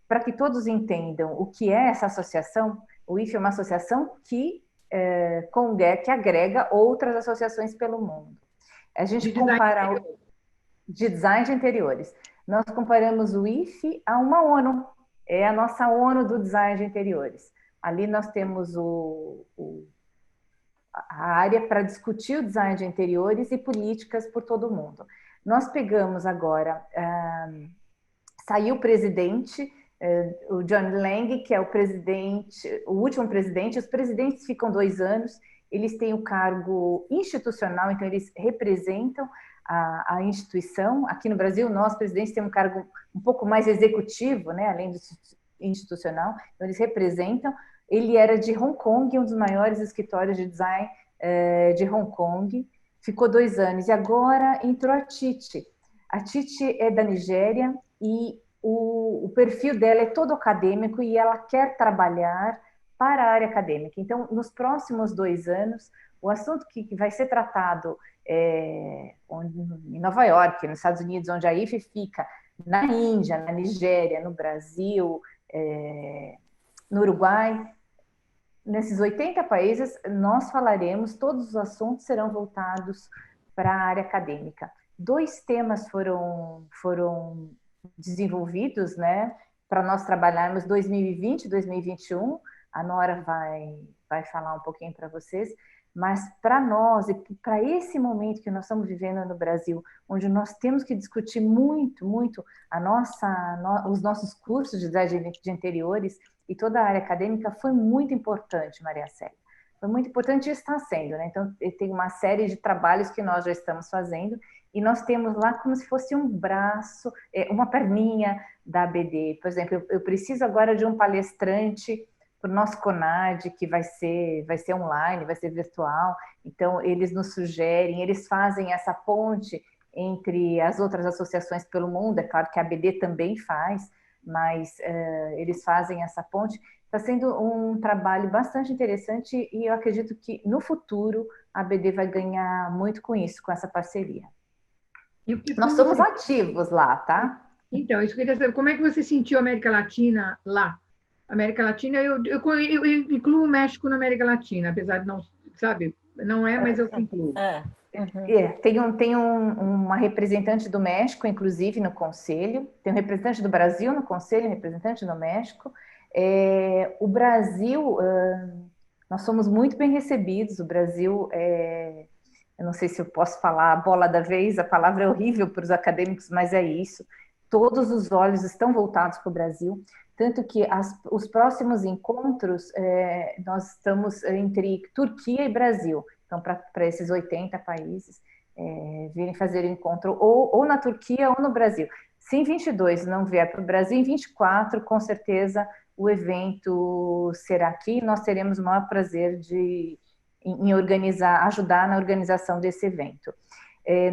para que todos entendam o que é essa associação, o IFE é uma associação que agrega outras associações pelo mundo. A gente compara de design de interiores. Nós comparamos o IFE a uma ONU. É a nossa ONU do design de interiores. Ali nós temos a área para discutir o design de interiores e políticas por todo o mundo. Nós pegamos agora, saiu o presidente, o John Lang, que é o último presidente. Os presidentes ficam 2 anos, eles têm o cargo institucional, então eles representam a instituição. Aqui no Brasil, nós, presidentes, temos um cargo um pouco mais executivo, né, além do institucional, então eles representam. Ele era de Hong Kong, um dos maiores escritórios de design de Hong Kong, ficou 2 anos, e agora entrou a Titi. A Titi é da Nigéria e o perfil dela é todo acadêmico e ela quer trabalhar para a área acadêmica. Então, nos próximos 2 anos, o assunto que vai ser tratado em Nova York, nos Estados Unidos, onde a IFE fica, na Índia, na Nigéria, no Brasil, no Uruguai, nesses 80 países, nós falaremos, todos os assuntos serão voltados para a área acadêmica. 2 temas foram desenvolvidos, né, para nós trabalharmos 2020 e 2021. A Nora vai falar um pouquinho para vocês, mas para nós, e para esse momento que nós estamos vivendo no Brasil, onde nós temos que discutir muito, muito os nossos cursos de design de interiores e toda a área acadêmica, foi muito importante, Maria Célia. Foi muito importante e está sendo, né? Então, tem uma série de trabalhos que nós já estamos fazendo e nós temos lá como se fosse um braço, uma perninha da ABD. Por exemplo, eu preciso agora de um palestrante para o nosso CONAD, que vai ser online, vai ser virtual. Então, eles nos sugerem, eles fazem essa ponte entre as outras associações pelo mundo. É claro que a ABD também faz, mas eles fazem essa ponte. Está sendo um trabalho bastante interessante e eu acredito que no futuro a ABD vai ganhar muito com isso, com essa parceria. Nós somos ativos lá, tá? Então, isso que eu queria saber, como é que você sentiu a América Latina lá? América Latina, eu incluo o México na América Latina, apesar de não, sabe, não mas eu incluo. Tem uma representante do México, inclusive, no conselho, tem um representante do Brasil no conselho, um representante do México. O Brasil, nós somos muito bem recebidos. O Brasil, eu não sei se eu posso falar a bola da vez, a palavra é horrível para os acadêmicos, mas é isso. Todos os olhos estão voltados para o Brasil, tanto que os próximos encontros, nós estamos entre Turquia e Brasil. Então, para esses 80 países virem fazer o encontro ou na Turquia ou no Brasil. Se em 22 não vier para o Brasil, em 24, com certeza, o evento será aqui. Nós teremos o maior prazer em organizar, ajudar na organização desse evento.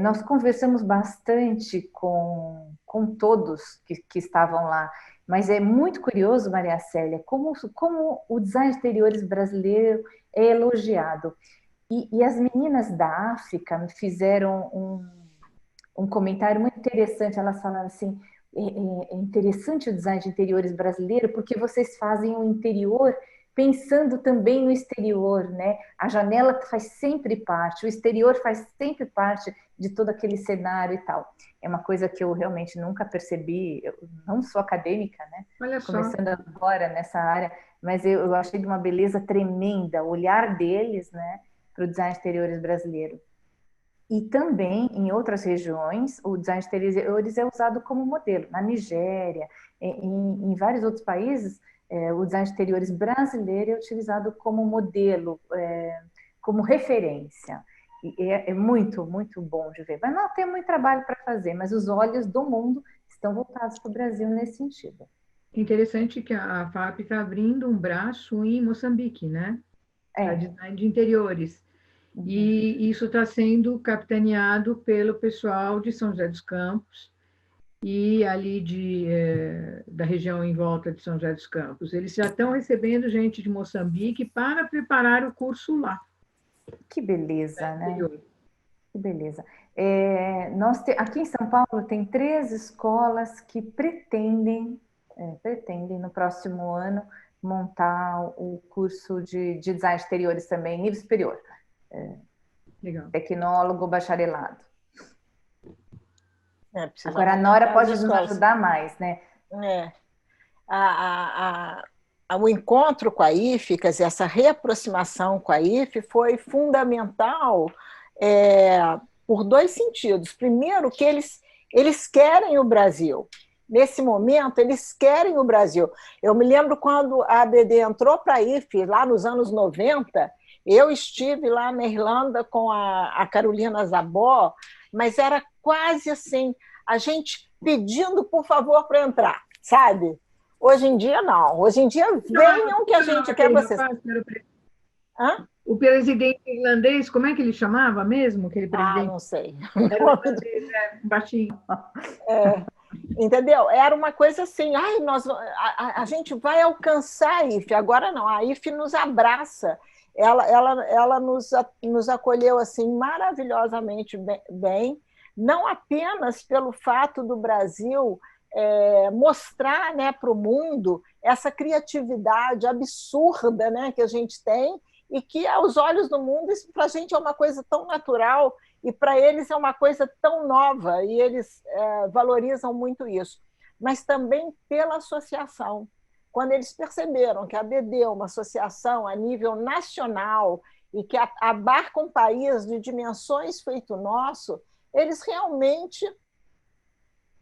Nós conversamos bastante com todos que estavam lá, mas é muito curioso, Maria Célia, como o design de interiores brasileiro é elogiado. E as meninas da África me fizeram um comentário muito interessante. Elas falaram assim: é interessante o design de interiores brasileiro porque vocês fazem o interior pensando também no exterior, né? A janela faz sempre parte, o exterior faz sempre parte de todo aquele cenário e tal. É uma coisa que eu realmente nunca percebi. Eu não sou acadêmica, né? Olha só. Começando agora nessa área, mas eu achei de uma beleza tremenda o olhar deles, né, para o design de interiores brasileiro. E também, em outras regiões, o design de interiores é usado como modelo. Na Nigéria, em vários outros países, o design de interiores brasileiro é utilizado como modelo, como referência. E é muito, muito bom de ver. Mas não tem muito trabalho para fazer, mas os olhos do mundo estão voltados para o Brasil nesse sentido. Interessante que a FAP está abrindo um braço em Moçambique, né? Para design de interiores. E isso está sendo capitaneado pelo pessoal de São José dos Campos e ali da região em volta de São José dos Campos. Eles já estão recebendo gente de Moçambique para preparar o curso lá. Que beleza, né? Que beleza. Aqui em São Paulo tem 3 escolas que pretendem no próximo ano montar o curso de design de exteriores também, nível superior. Legal. Tecnólogo, bacharelado. Agora a Nora pode nos ajudar mais, né? O encontro com a IFE, quer dizer, essa reaproximação com a IFE foi fundamental por 2 sentidos. Primeiro, que eles querem o Brasil. Nesse momento, eles querem o Brasil. Eu me lembro quando a ABD entrou para a IFE, lá nos anos 90, eu estive lá na Irlanda com a Carolina Zabó, mas era quase assim, a gente pedindo, por favor, para entrar, sabe? Hoje em dia, não. Hoje em dia, venham que a gente quer vocês. O presidente irlandês, como é que ele chamava mesmo? Aquele presidente? Não sei. Era um irlandês, baixinho. Entendeu? Era uma coisa assim, ai, a gente vai alcançar a IFE, agora não, a IFE nos abraça, ela nos acolheu assim maravilhosamente bem, não apenas pelo fato do Brasil mostrar, né, para o mundo essa criatividade absurda, né, que a gente tem e que, aos olhos do mundo, isso para a gente é uma coisa tão natural e para eles é uma coisa tão nova e eles valorizam muito isso. Mas também pela associação. Quando eles perceberam que a ABD é uma associação a nível nacional e que abarca um país de dimensões feito nosso, eles realmente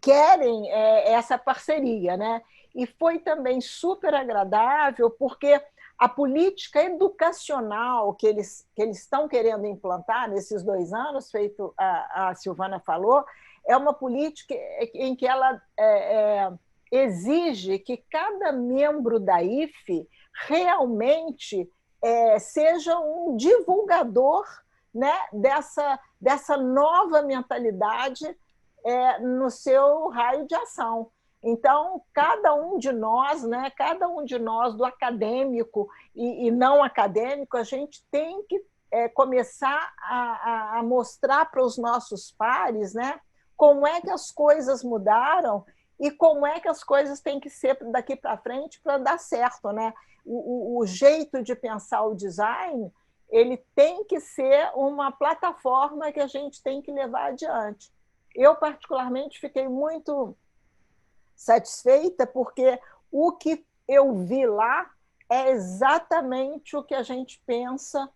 querem essa parceria, né? E foi também super agradável, porque a política educacional que eles estão querendo implantar nesses 2 anos, feito a Silvana falou, é uma política em que ela exige que cada membro da IFE realmente seja um divulgador, né, dessa nova mentalidade no seu raio de ação. Então, cada um de nós, né, cada um de nós, do acadêmico e não acadêmico, a gente tem que começar a mostrar para os nossos pares, né, como é que as coisas mudaram e como é que as coisas têm que ser daqui para frente para dar certo, né? O jeito de pensar o design, ele tem que ser uma plataforma que a gente tem que levar adiante. Eu, particularmente, fiquei muito satisfeita, porque o que eu vi lá é exatamente o que a gente pensa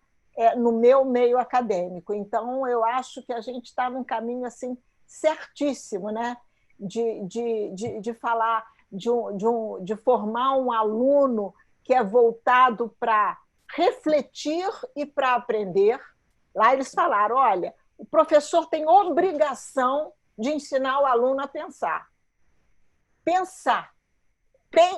no meu meio acadêmico. Então, eu acho que a gente está num caminho assim, certíssimo, né? de falar, de formar um aluno que é voltado para refletir e para aprender. Lá eles falaram, olha, o professor tem obrigação de ensinar o aluno a pensar. Pensar.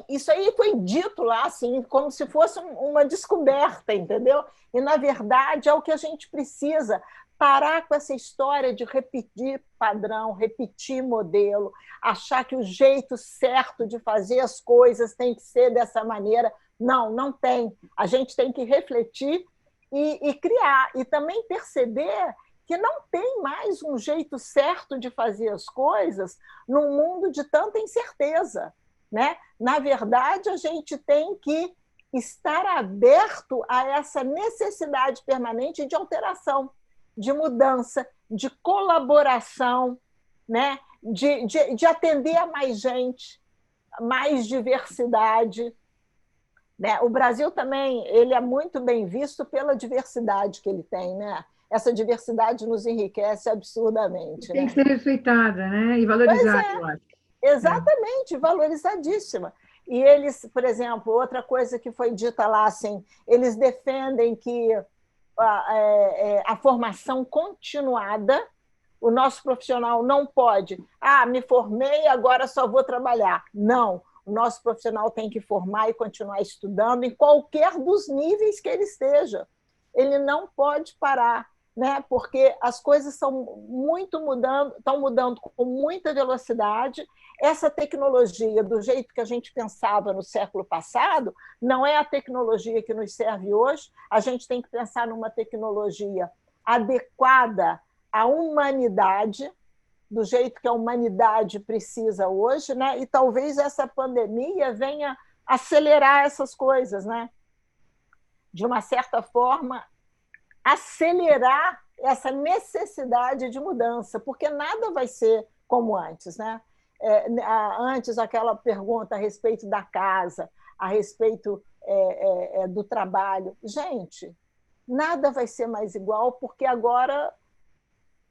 Isso aí foi dito lá, assim, como se fosse uma descoberta, entendeu? E, na verdade, é o que a gente precisa, parar com essa história de repetir padrão, repetir modelo, achar que o jeito certo de fazer as coisas tem que ser dessa maneira. Não, não tem. A gente tem que refletir e criar, e também perceber que não tem mais um jeito certo de fazer as coisas num mundo de tanta incerteza, né? Na verdade, a gente tem que estar aberto a essa necessidade permanente de alteração, de mudança, de colaboração, né? de atender a mais gente, mais diversidade. Né? O Brasil também ele é muito bem visto pela diversidade que ele tem, né? Essa diversidade nos enriquece absurdamente. Tem né? que ser respeitada, né? E valorizada, eu acho. Exatamente, valorizadíssima. E eles, por exemplo, outra coisa que foi dita lá, assim, eles defendem que a formação continuada, o nosso profissional não pode, me formei, agora só vou trabalhar. Não, o nosso profissional tem que formar e continuar estudando em qualquer dos níveis que ele esteja. Ele não pode parar, né? Porque as coisas estão mudando com muita velocidade. Essa tecnologia, do jeito que a gente pensava no século passado, não é a tecnologia que nos serve hoje. A gente tem que pensar numa tecnologia adequada à humanidade, do jeito que a humanidade precisa hoje, né? E talvez essa pandemia venha acelerar essas coisas, né? De uma certa forma, acelerar essa necessidade de mudança, porque nada vai ser como antes, né? Antes, aquela pergunta a respeito da casa, a respeito do trabalho. Gente, nada vai ser mais igual, porque agora,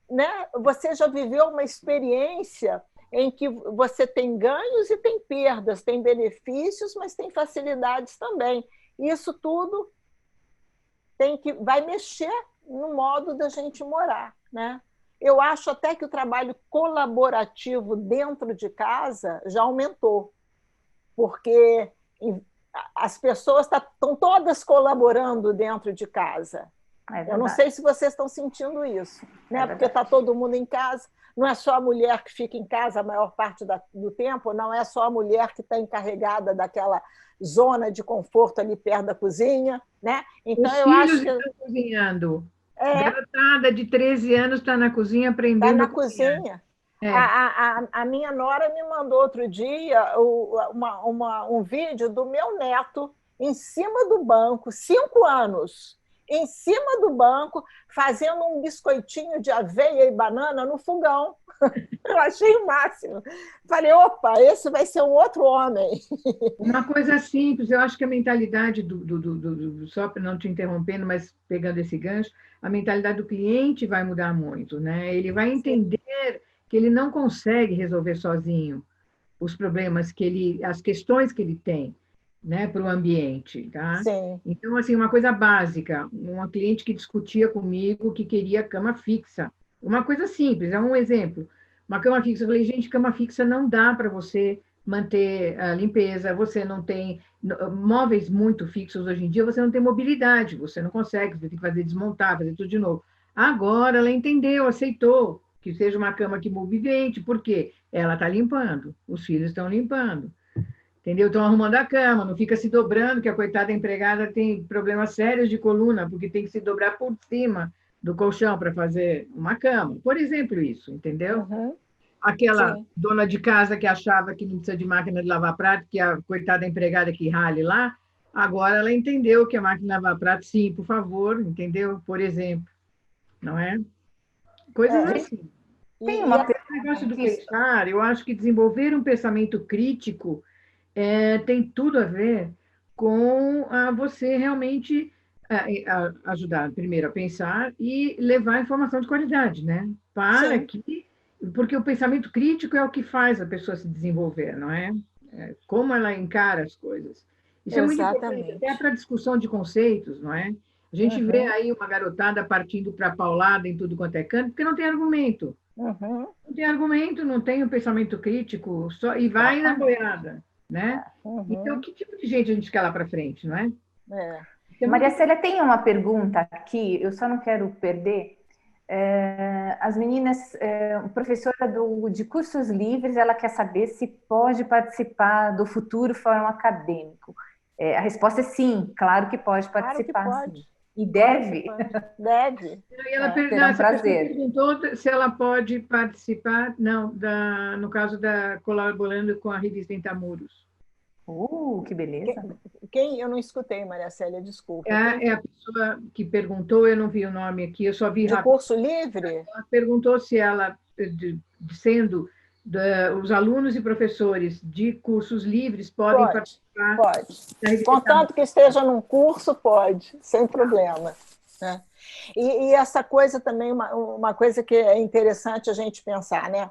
né, você já viveu uma experiência em que você tem ganhos e tem perdas, tem benefícios, mas tem facilidades também. Isso tudo vai mexer no modo da gente morar, né? Eu acho até que o trabalho colaborativo dentro de casa já aumentou, porque as pessoas estão todas colaborando dentro de casa. Eu não sei se vocês estão sentindo isso, né? Porque está todo mundo em casa. Não é só a mulher que fica em casa a maior parte do tempo, não é só a mulher que está encarregada daquela zona de conforto ali perto da cozinha, né? Então, eu acho que estão cozinhando. Garotada de 13 anos está na cozinha aprendendo a cozinhar. Está na cozinha. A minha nora me mandou outro dia um vídeo do meu neto em cima do banco, 5 anos, em cima do banco, fazendo um biscoitinho de aveia e banana no fogão. Eu achei o máximo. Falei, opa, esse vai ser um outro homem. Uma coisa simples, eu acho que a mentalidade só para não te interrompendo, mas pegando esse gancho, a mentalidade do cliente vai mudar muito, né? Ele vai entender que ele não consegue resolver sozinho os problemas as questões que ele tem, né, para o ambiente, tá? Sim. Então, assim, uma coisa básica, uma cliente que discutia comigo que queria cama fixa, uma coisa simples, é um exemplo, uma cama fixa, eu falei, gente, cama fixa não dá para você manter a limpeza, você não tem móveis muito fixos hoje em dia, você não tem mobilidade, você não consegue, você tem que fazer desmontar, fazer tudo de novo. Agora ela entendeu, aceitou que seja uma cama que movimente, porque ela está limpando, os filhos estão limpando, entendeu? Estão arrumando a cama, não fica se dobrando, que a coitada empregada tem problemas sérios de coluna, porque tem que se dobrar por cima do colchão para fazer uma cama. Por exemplo, isso, entendeu? Uhum. Aquela dona de casa que achava que não precisa de máquina de lavar prato, que a coitada empregada que rale lá, agora ela entendeu que a máquina de lavar prato, sim, por favor, entendeu? Por exemplo, não é? Coisas assim. Tem uma negócio do pensar, eu acho que desenvolver um pensamento crítico tem tudo a ver com você realmente ajudar, primeiro, a pensar e levar a informação de qualidade, né? Porque o pensamento crítico é o que faz a pessoa se desenvolver, não é? Como ela encara as coisas. Isso é muito importante, até para a discussão de conceitos, não é? A gente vê aí uma garotada partindo para a paulada em tudo quanto é canto, porque não tem argumento. Não tem argumento, não tem um pensamento crítico, e vai na boiada, né? Então, que tipo de gente a gente quer lá para frente, não é? Maria Célia, tem uma pergunta aqui, eu só não quero perder. As meninas, professora de cursos livres, ela quer saber se pode participar do futuro fórum acadêmico. A resposta é sim, claro que pode participar. Claro que pode. Sim. E deve? Deve. E ela perguntou se ela pode participar, não, no caso colaborando com a revista Intramuros. Que beleza. Quem? Eu não escutei, Maria Célia, desculpa. É a pessoa que perguntou, eu não vi o nome aqui, eu só vi rápido. De curso livre? Ela perguntou se ela, sendo os alunos e professores de cursos livres, podem participar. Pode. Contanto que esteja num curso, pode, sem problema. Né? E essa coisa também, uma coisa que é interessante a gente pensar, né?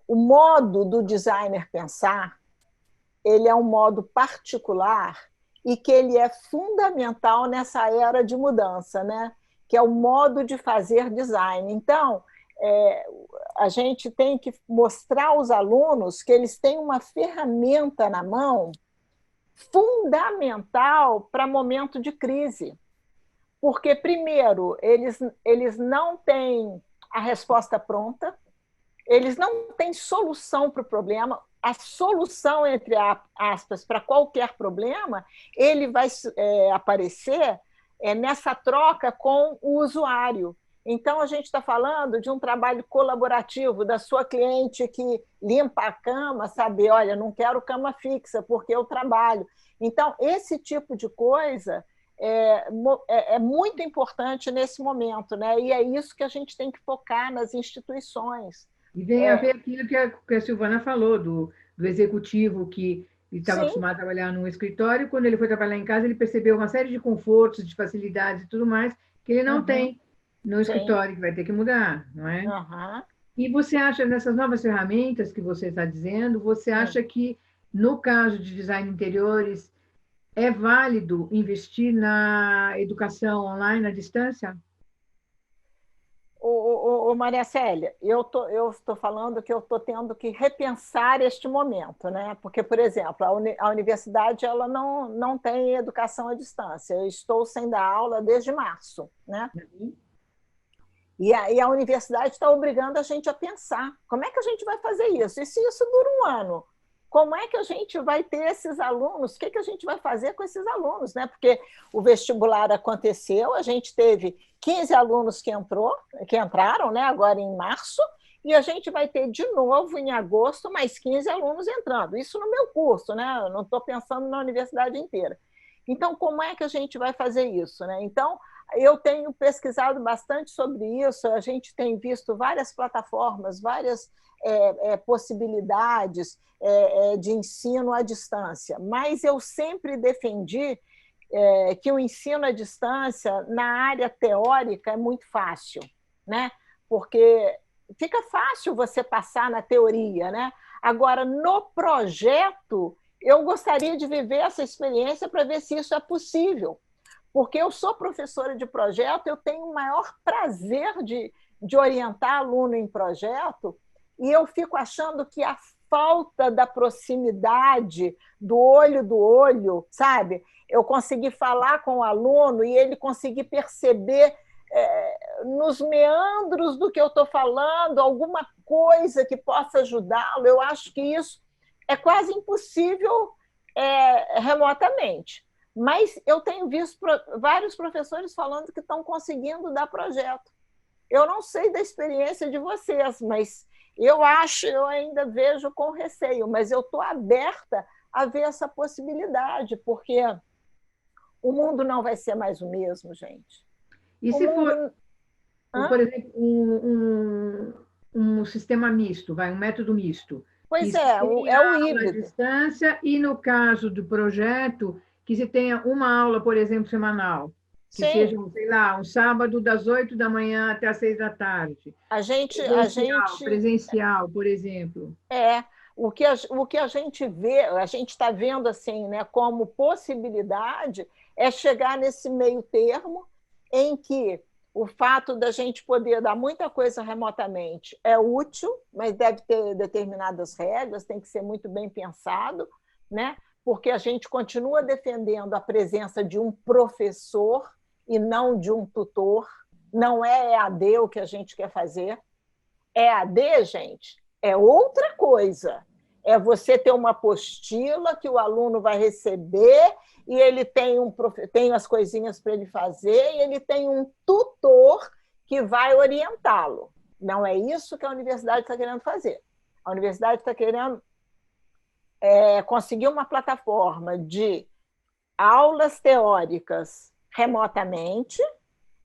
O modo do designer pensar, ele é um modo particular e que ele é fundamental nessa era de mudança, né? Que é o modo de fazer design. Então, a gente tem que mostrar aos alunos que eles têm uma ferramenta na mão fundamental para momento de crise. Porque, primeiro, eles não têm a resposta pronta, eles não têm solução para o problema. A solução, entre aspas, para qualquer problema, ele vai aparecer nessa troca com o usuário. Então, a gente está falando de um trabalho colaborativo da sua cliente que limpa a cama, saber, olha, não quero cama fixa, porque eu trabalho. Então, esse tipo de coisa é muito importante nesse momento, né? E é isso que a gente tem que focar nas instituições. E vem a ver aquilo que a Silvana falou, do executivo que estava acostumado a trabalhar num escritório, quando ele foi trabalhar em casa, ele percebeu uma série de confortos, de facilidades e tudo mais, que ele não tem no escritório, que vai ter que mudar, não é? E você acha, nessas novas ferramentas que você está dizendo, você acha que, no caso de design de interiores, é válido investir na educação online, à distância? Maria Célia, eu estou falando que eu estou tendo que repensar este momento, né? Porque, por exemplo, a universidade ela não tem educação à distância. Eu estou sem dar aula desde março, né? Uhum. E a universidade está obrigando a gente a pensar como é que a gente vai fazer isso? E se isso dura um ano? Como é que a gente vai ter esses alunos? O que a gente vai fazer com esses alunos? Né? Porque o vestibular aconteceu, a gente teve 15 alunos que entraram, né, agora em março, e a gente vai ter de novo, em agosto, mais 15 alunos entrando. Isso no meu curso, né? Eu não estou pensando na universidade inteira. Então, como é que a gente vai fazer isso? Né? Então, eu tenho pesquisado bastante sobre isso, a gente tem visto várias plataformas, várias possibilidades de ensino à distância, mas eu sempre defendi que o ensino à distância, na área teórica, é muito fácil, né? Porque fica fácil você passar na teoria, né? Agora, no projeto, eu gostaria de viver essa experiência para ver se isso é possível. Porque eu sou professora de projeto, eu tenho o maior prazer de orientar aluno em projeto, e eu fico achando que a falta da proximidade, do olho, sabe? Eu conseguir falar com o aluno e ele conseguir perceber nos meandros do que eu estou falando, alguma coisa que possa ajudá-lo, eu acho que isso é quase impossível remotamente. Mas eu tenho visto vários professores falando que estão conseguindo dar projeto. Eu não sei da experiência de vocês, mas eu ainda vejo com receio, mas eu estou aberta a ver essa possibilidade, porque o mundo não vai ser mais o mesmo, gente. E se for, por exemplo, um sistema misto, um método misto? Pois é o híbrido. À distância e, no caso do projeto, que se tenha uma aula, por exemplo, semanal, que seja, sei lá, um sábado das 8 da manhã até as 6 da tarde. Presencial, por exemplo. O que a gente vê, a gente está vendo assim, né, como possibilidade é chegar nesse meio termo em que o fato da gente poder dar muita coisa remotamente é útil, mas deve ter determinadas regras, tem que ser muito bem pensado, né? Porque a gente continua defendendo a presença de um professor e não de um tutor. Não é EAD o que a gente quer fazer. EAD, gente, é outra coisa. É você ter uma apostila que o aluno vai receber e ele tem as coisinhas para ele fazer e ele tem um tutor que vai orientá-lo. Não é isso que a universidade está querendo fazer. A universidade está querendo conseguir uma plataforma de aulas teóricas remotamente,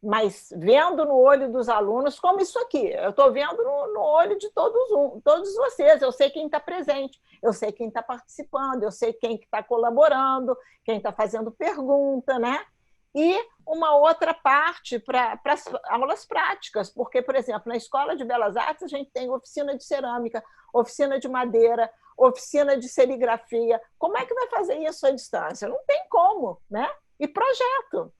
mas vendo no olho dos alunos, como isso aqui. Eu estou vendo no olho de todos vocês. Eu sei quem está presente, eu sei quem está participando, eu sei quem está colaborando, quem está fazendo pergunta, né? E uma outra parte para as aulas práticas, porque, por exemplo, na Escola de Belas Artes a gente tem oficina de cerâmica, oficina de madeira, oficina de serigrafia. Como é que vai fazer isso à distância? Não tem como, né? E projeto.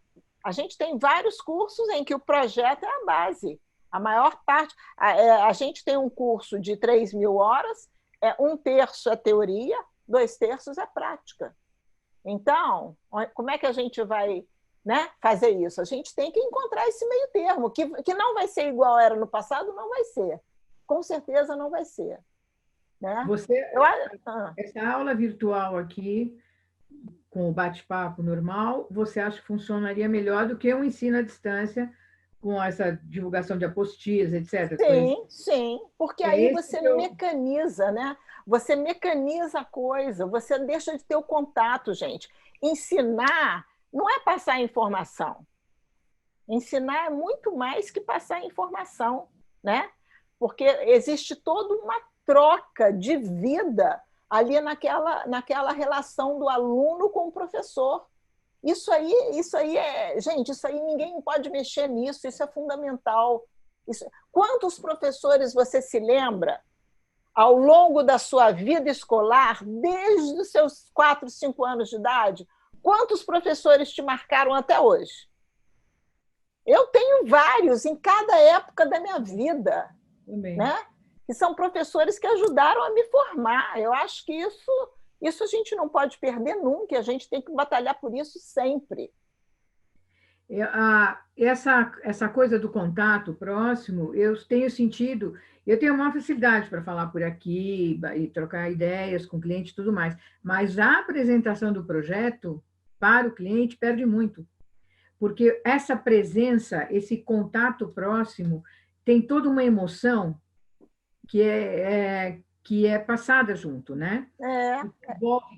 A gente tem vários cursos em que o projeto é a base. A maior parte... A gente tem um curso de 3.000 horas, 1/3 é teoria, 2/3 é prática. Então, como é que a gente vai, né, fazer isso? A gente tem que encontrar esse meio termo, que não vai ser igual era no passado, não vai ser. Com certeza não vai ser. Né? Essa aula virtual aqui, com o bate-papo normal, você acha que funcionaria melhor do que um ensino à distância com essa divulgação de apostilas, etc? Sim, porque aí você mecaniza, né? Você mecaniza a coisa, você deixa de ter o contato, gente. Ensinar não é passar informação. Ensinar é muito mais que passar informação, né? Porque existe toda uma troca de vida ali naquela relação do aluno com o professor. Isso aí gente, isso aí ninguém pode mexer nisso, isso é fundamental. Quantos professores você se lembra ao longo da sua vida escolar, desde os seus 4, 5 anos de idade? Quantos professores te marcaram até hoje? Eu tenho vários em cada época da minha vida, Também. né? Que são professores que ajudaram a me formar. Eu acho que isso a gente não pode perder nunca, a gente tem que batalhar por isso sempre. Essa coisa do contato próximo, eu tenho sentido, eu tenho uma facilidade para falar por aqui e trocar ideias com o cliente e tudo mais, mas a apresentação do projeto para o cliente perde muito, porque essa presença, esse contato próximo, tem toda uma emoção que é passada junto, né?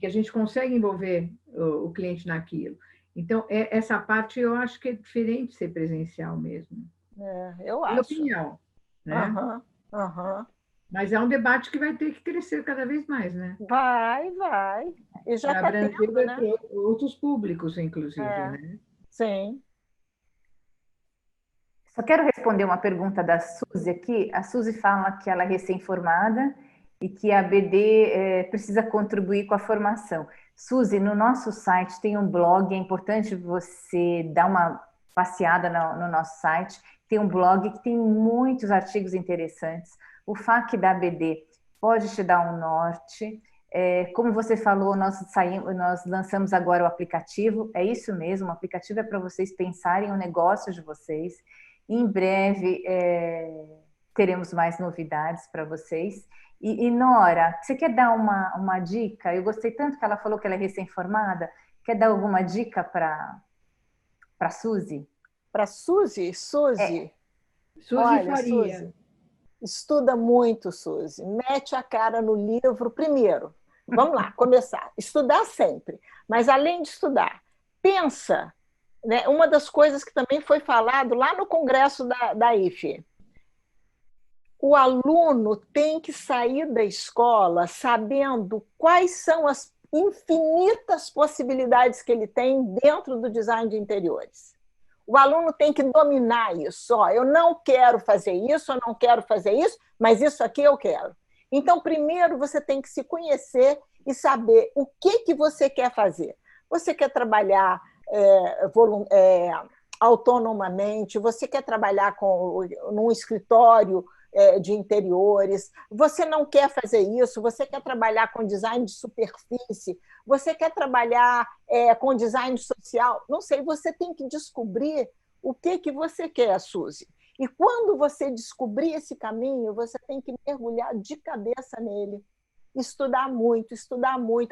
Que a gente consegue envolver o cliente naquilo. Então, essa parte eu acho que é diferente de ser presencial mesmo. Eu Minha acho. opinião, né? Mas é um debate que vai ter que crescer cada vez mais, né? Vai. E já está tendo, né? Outros públicos, inclusive, né? Sim. Só quero responder uma pergunta da Suzy aqui. A Suzy fala que ela é recém-formada e que a BD precisa contribuir com a formação. Suzy, no nosso site tem um blog, é importante você dar uma passeada no nosso site. Tem um blog que tem muitos artigos interessantes. O FAQ da BD pode te dar um norte. Como você falou, nós lançamos agora o aplicativo. É isso mesmo, o aplicativo é para vocês pensarem o negócio de vocês. Em breve teremos mais novidades para vocês. E Nora, você quer dar uma dica? Eu gostei tanto que ela falou que ela é recém-formada. Quer dar alguma dica para Suzy? Para Suzy? Suzy Olha, Faria. Suzy, estuda muito, Suzy. Mete a cara no livro primeiro. Vamos lá, começar. Estudar sempre. Mas, além de estudar, pensa, né? Uma das coisas que também foi falado lá no congresso da IFE. O aluno tem que sair da escola sabendo quais são as infinitas possibilidades que ele tem dentro do design de interiores. O aluno tem que dominar isso. Eu não quero fazer isso, eu não quero fazer isso, mas isso aqui eu quero. Então, primeiro, você tem que se conhecer e saber o que você quer fazer. Você quer trabalhar autonomamente, você quer trabalhar num escritório de interiores, você não quer fazer isso, você quer trabalhar com design de superfície, você quer trabalhar com design social, não sei, você tem que descobrir o que você quer, Suzy. E quando você descobrir esse caminho, você tem que mergulhar de cabeça nele, estudar muito,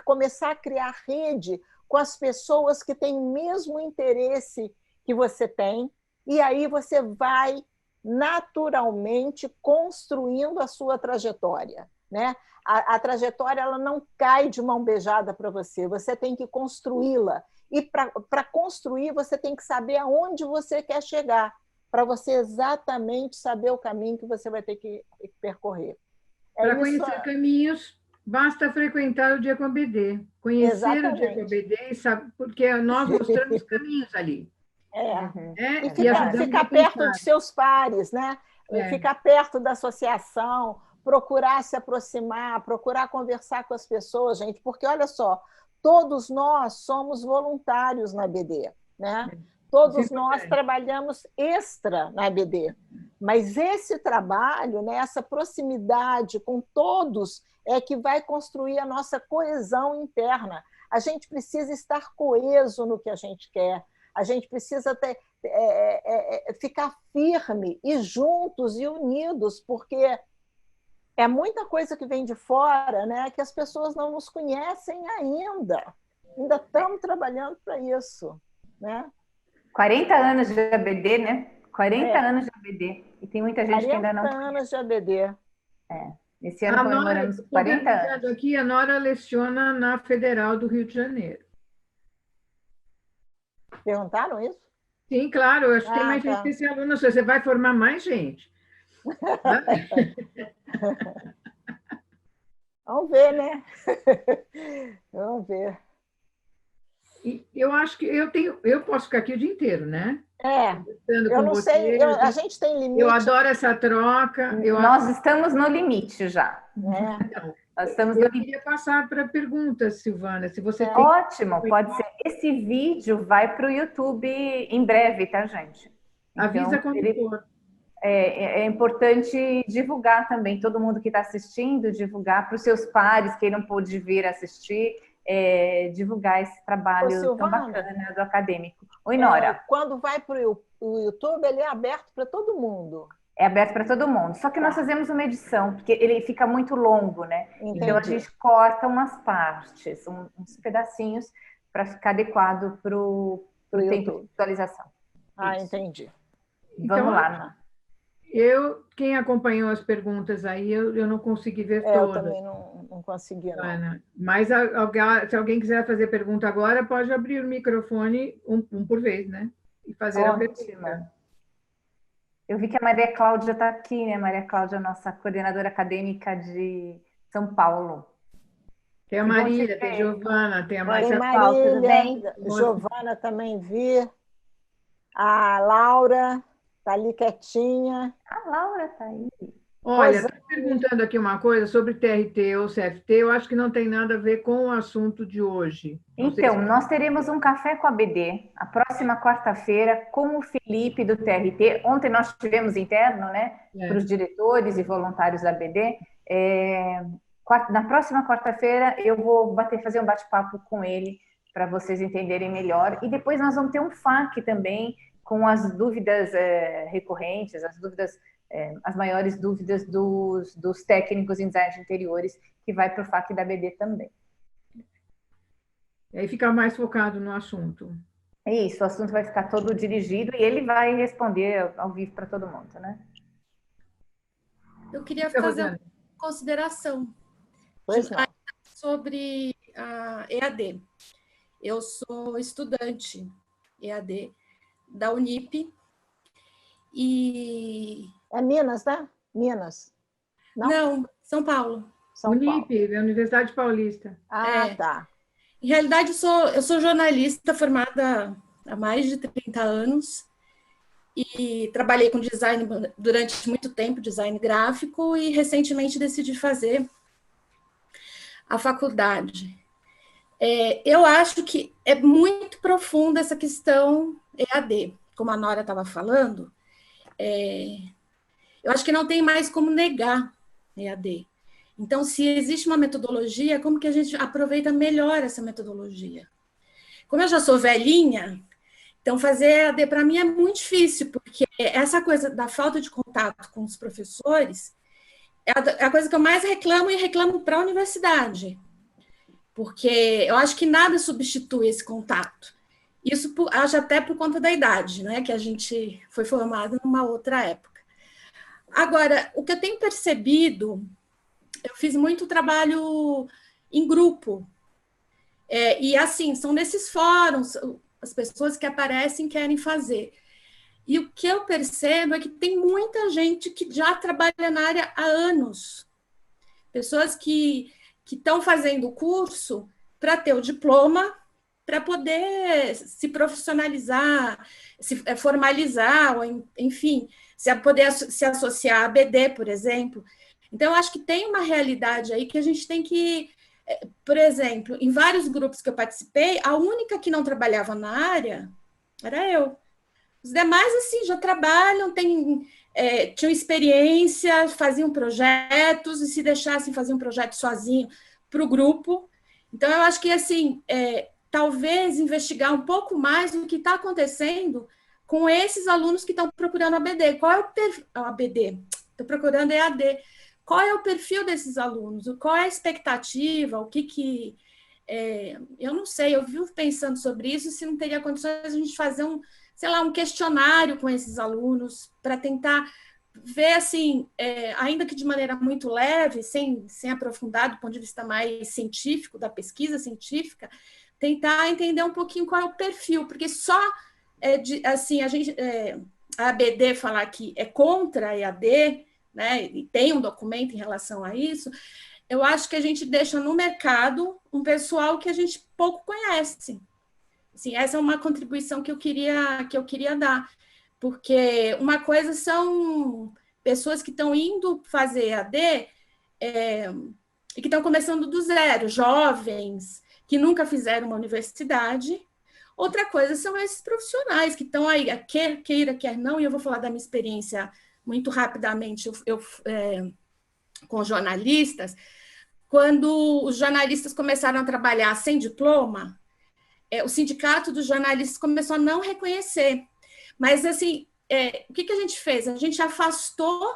começar a criar rede com as pessoas que têm o mesmo interesse que você tem, e aí você vai naturalmente construindo a sua trajetória, né? A trajetória ela não cai de mão beijada para você, você tem que construí-la. E para construir, você tem que saber aonde você quer chegar, para você exatamente saber o caminho que você vai ter que percorrer. Para conhecer caminhos, basta frequentar o Dia com a BD. Conhecer exatamente. O Dia com a BD, porque nós mostramos caminhos ali. E ficar perto dos seus pares, né? Ficar perto da associação, procurar se aproximar, procurar conversar com as pessoas, gente, porque olha só, todos nós somos voluntários na BD, né? Todos nós trabalhamos extra na BD, mas esse trabalho, né, essa proximidade com todos é que vai construir a nossa coesão interna. A gente precisa estar coeso no que a gente quer, a gente precisa ficar firme e juntos e unidos, porque é muita coisa que vem de fora, né, que as pessoas não nos conhecem ainda. Ainda estamos trabalhando para isso, né? 40 anos de ABD, né? 40 anos de ABD. E tem muita gente que ainda não... 40 anos de ABD. Esse ano comemoramos 40 anos. Aqui, a Nora leciona na Federal do Rio de Janeiro. Perguntaram isso? Sim, claro. Eu acho que tem mais gente que esse aluno. Você vai formar mais gente. Vamos ver, né? Vamos ver. E eu acho que eu posso ficar aqui o dia inteiro, né? Eu não sei, a gente tem limite. Eu adoro essa troca. Nós estamos no limite já. Então, nós estamos no limite. Queria passar para perguntas, Silvana, se você tem... Ótimo, pode ser. Esse vídeo vai para o YouTube em breve, tá, gente? Avisa Então, quando for. é importante divulgar também, todo mundo que está assistindo, divulgar para os seus pares que não pôde vir assistir, divulgar esse trabalho tão bacana do acadêmico. Oi, Nora. Quando vai para o YouTube, ele é aberto para todo mundo. É aberto para todo mundo. Só que nós fazemos uma edição, porque ele fica muito longo, né? Entendi. Então a gente corta umas partes, uns pedacinhos, para ficar adequado para o tempo de visualização. Ah, entendi. Vamos lá, Ana. Quem acompanhou as perguntas aí, eu não consegui ver todas. Eu também não consegui, não. Ana, mas se alguém quiser fazer pergunta agora, pode abrir o microfone um por vez, né? E fazer a pergunta. Eu vi que a Maria Cláudia está aqui, né? Maria Cláudia, nossa coordenadora acadêmica de São Paulo. Tem a Marília, tem a Giovana, tem a Marília, tudo bem? Giovana também vi. A Laura está ali quietinha. A Laura está aí. Olha, está perguntando aqui uma coisa sobre TRT ou CFT, eu acho que não tem nada a ver com o assunto de hoje. Então, nós teremos um café com a BD, a próxima quarta-feira, com o Felipe do TRT. Ontem nós tivemos interno, né, para os diretores e voluntários da BD. Na próxima quarta-feira eu vou fazer um bate-papo com ele, para vocês entenderem melhor. E depois nós vamos ter um FAQ também, com as dúvidas recorrentes, as maiores dúvidas dos técnicos em design de interiores, que vai para o FAQ da BD também. E aí fica mais focado no assunto. É isso, o assunto vai ficar todo dirigido e ele vai responder ao vivo para todo mundo, né? Eu queria fazer uma consideração sobre a EAD. Eu sou estudante EAD da Unip e... É Minas, né? Minas. Não, São Paulo. Unip, da Universidade Paulista. Tá. Em realidade, eu sou jornalista formada há mais de 30 anos e trabalhei com design durante muito tempo, design gráfico, e recentemente decidi fazer a faculdade. Eu acho que é muito profunda essa questão EAD, como a Nora estava falando. Eu acho que não tem mais como negar EAD. Então, se existe uma metodologia, como que a gente aproveita melhor essa metodologia? Como eu já sou velhinha, então fazer EAD para mim é muito difícil, porque essa coisa da falta de contato com os professores é a coisa que eu mais reclamo e reclamo para a universidade. Porque eu acho que nada substitui esse contato. Isso acho até por conta da idade, né? Que a gente foi formado numa outra época. Agora, o que eu tenho percebido, eu fiz muito trabalho em grupo. E assim, são nesses fóruns, as pessoas que aparecem querem fazer. E o que eu percebo é que tem muita gente que já trabalha na área há anos. Pessoas que estão fazendo o curso para ter o diploma, para poder se profissionalizar, se formalizar, ou, enfim, poder se associar à BD, por exemplo. Então, eu acho que tem uma realidade aí que a gente tem que... Por exemplo, em vários grupos que eu participei, a única que não trabalhava na área era eu. Os demais, assim, já trabalham, tinham experiência, faziam projetos, e se deixassem fazer um projeto sozinho para o grupo. Então, eu acho que, assim, talvez investigar um pouco mais do que está acontecendo com esses alunos que estão procurando a ABD. Qual é o perfil? A ABD, estou procurando EAD. Qual é o perfil desses alunos? Qual é a expectativa? O que eu não sei, eu vivo pensando sobre isso, se não teria condições de a gente fazer um questionário com esses alunos, para tentar ver, assim, ainda que de maneira muito leve, sem aprofundar do ponto de vista mais científico, da pesquisa científica, tentar entender um pouquinho qual é o perfil, porque só, assim, a ABD falar que é contra a EAD, né, e tem um documento em relação a isso, eu acho que a gente deixa no mercado um pessoal que a gente pouco conhece. Assim, essa é uma contribuição que eu queria dar, porque uma coisa são pessoas que estão indo fazer EAD e que estão começando do zero, jovens que nunca fizeram uma universidade, Outra coisa são esses profissionais que estão aí, quer queira, quer não, e eu vou falar da minha experiência muito rapidamente, com jornalistas. Quando os jornalistas começaram a trabalhar sem diploma, o sindicato dos jornalistas começou a não reconhecer. Mas, assim, o que a gente fez? A gente afastou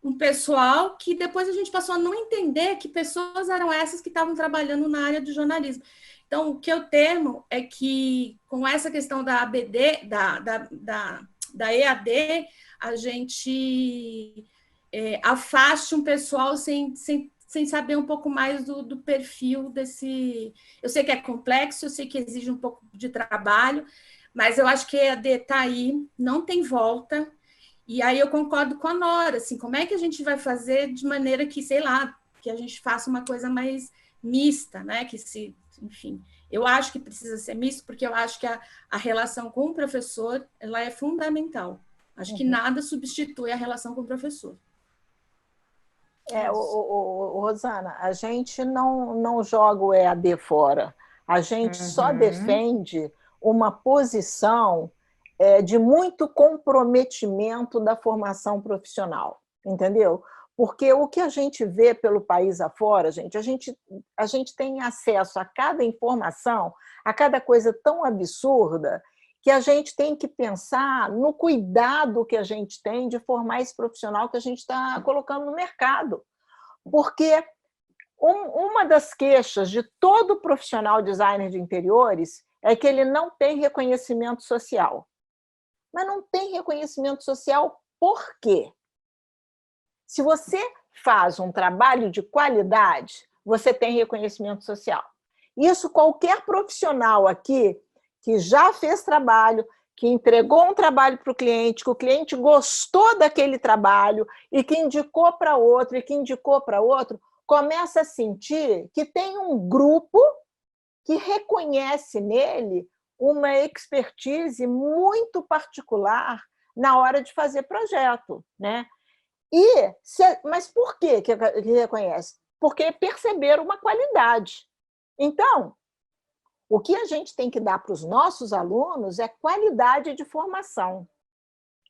um pessoal que depois a gente passou a não entender que pessoas eram essas que estavam trabalhando na área do jornalismo. Então, o que eu temo é que, com essa questão da ABD, da EAD, a gente afaste um pessoal sem saber um pouco mais do perfil desse... Eu sei que é complexo, eu sei que exige um pouco de trabalho, mas eu acho que a EAD está aí, não tem volta. E aí eu concordo com a Nora, assim, como é que a gente vai fazer de maneira que, sei lá, que a gente faça uma coisa mais mista, né? Enfim, eu acho que precisa ser misto, porque eu acho que a relação com o professor, ela é fundamental. Acho que nada substitui a relação com o professor. Rosana, a gente não joga o EAD fora. A gente só defende uma posição de muito comprometimento da formação profissional, entendeu? Porque o que a gente vê pelo país afora, a gente tem acesso a cada informação, a cada coisa tão absurda, que a gente tem que pensar no cuidado que a gente tem de formar esse profissional que a gente está colocando no mercado. Porque uma das queixas de todo profissional designer de interiores é que ele não tem reconhecimento social. Mas não tem reconhecimento social por quê? Se você faz um trabalho de qualidade, você tem reconhecimento social. Isso qualquer profissional aqui que já fez trabalho, que entregou um trabalho para o cliente, que o cliente gostou daquele trabalho e que indicou para outro, começa a sentir que tem um grupo que reconhece nele uma expertise muito particular na hora de fazer projeto, né? Mas por que reconhece? Porque perceberam uma qualidade. Então, o que a gente tem que dar para os nossos alunos é qualidade de formação.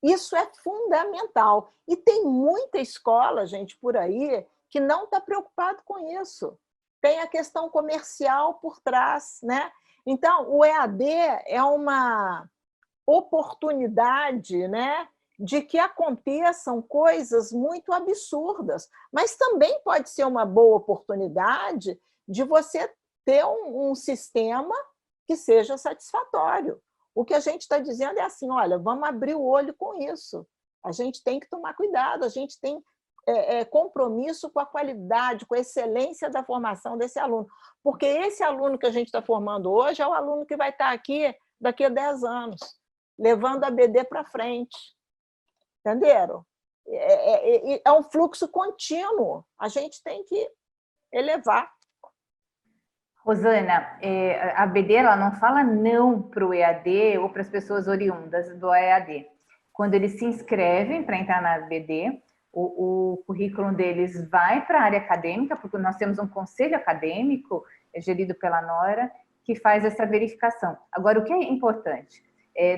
Isso é fundamental. E tem muita escola, gente, por aí, que não está preocupado com isso. Tem a questão comercial por trás, né? Então, o EAD é uma oportunidade, né, de que aconteçam coisas muito absurdas, mas também pode ser uma boa oportunidade de você ter um sistema que seja satisfatório. O que a gente está dizendo é assim, olha, vamos abrir o olho com isso. A gente tem que tomar cuidado, a gente tem compromisso com a qualidade, com a excelência da formação desse aluno. Porque esse aluno que a gente está formando hoje é o aluno que vai estar aqui daqui a 10 anos, levando a BD para frente. Entenderam? É um fluxo contínuo. A gente tem que elevar. Rosana, a BD ela não fala não para o EAD ou para as pessoas oriundas do EAD. Quando eles se inscrevem para entrar na BD, o currículo deles vai para a área acadêmica, porque nós temos um conselho acadêmico, gerido pela Nora, que faz essa verificação. Agora, o que é importante?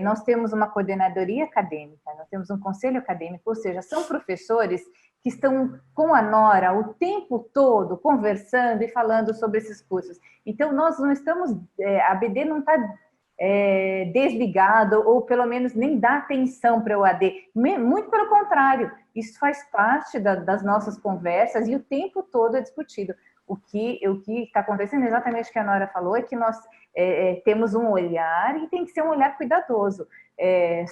Nós temos uma coordenadoria acadêmica, nós temos um conselho acadêmico, ou seja, são professores que estão com a Nora o tempo todo conversando e falando sobre esses cursos. Então, nós não estamos, a BD não está desligado, ou pelo menos nem dá atenção para o EAD, muito pelo contrário, isso faz parte das nossas conversas e o tempo todo é discutido. O que está acontecendo, exatamente o que a Nora falou, é que nós temos um olhar, e tem que ser um olhar cuidadoso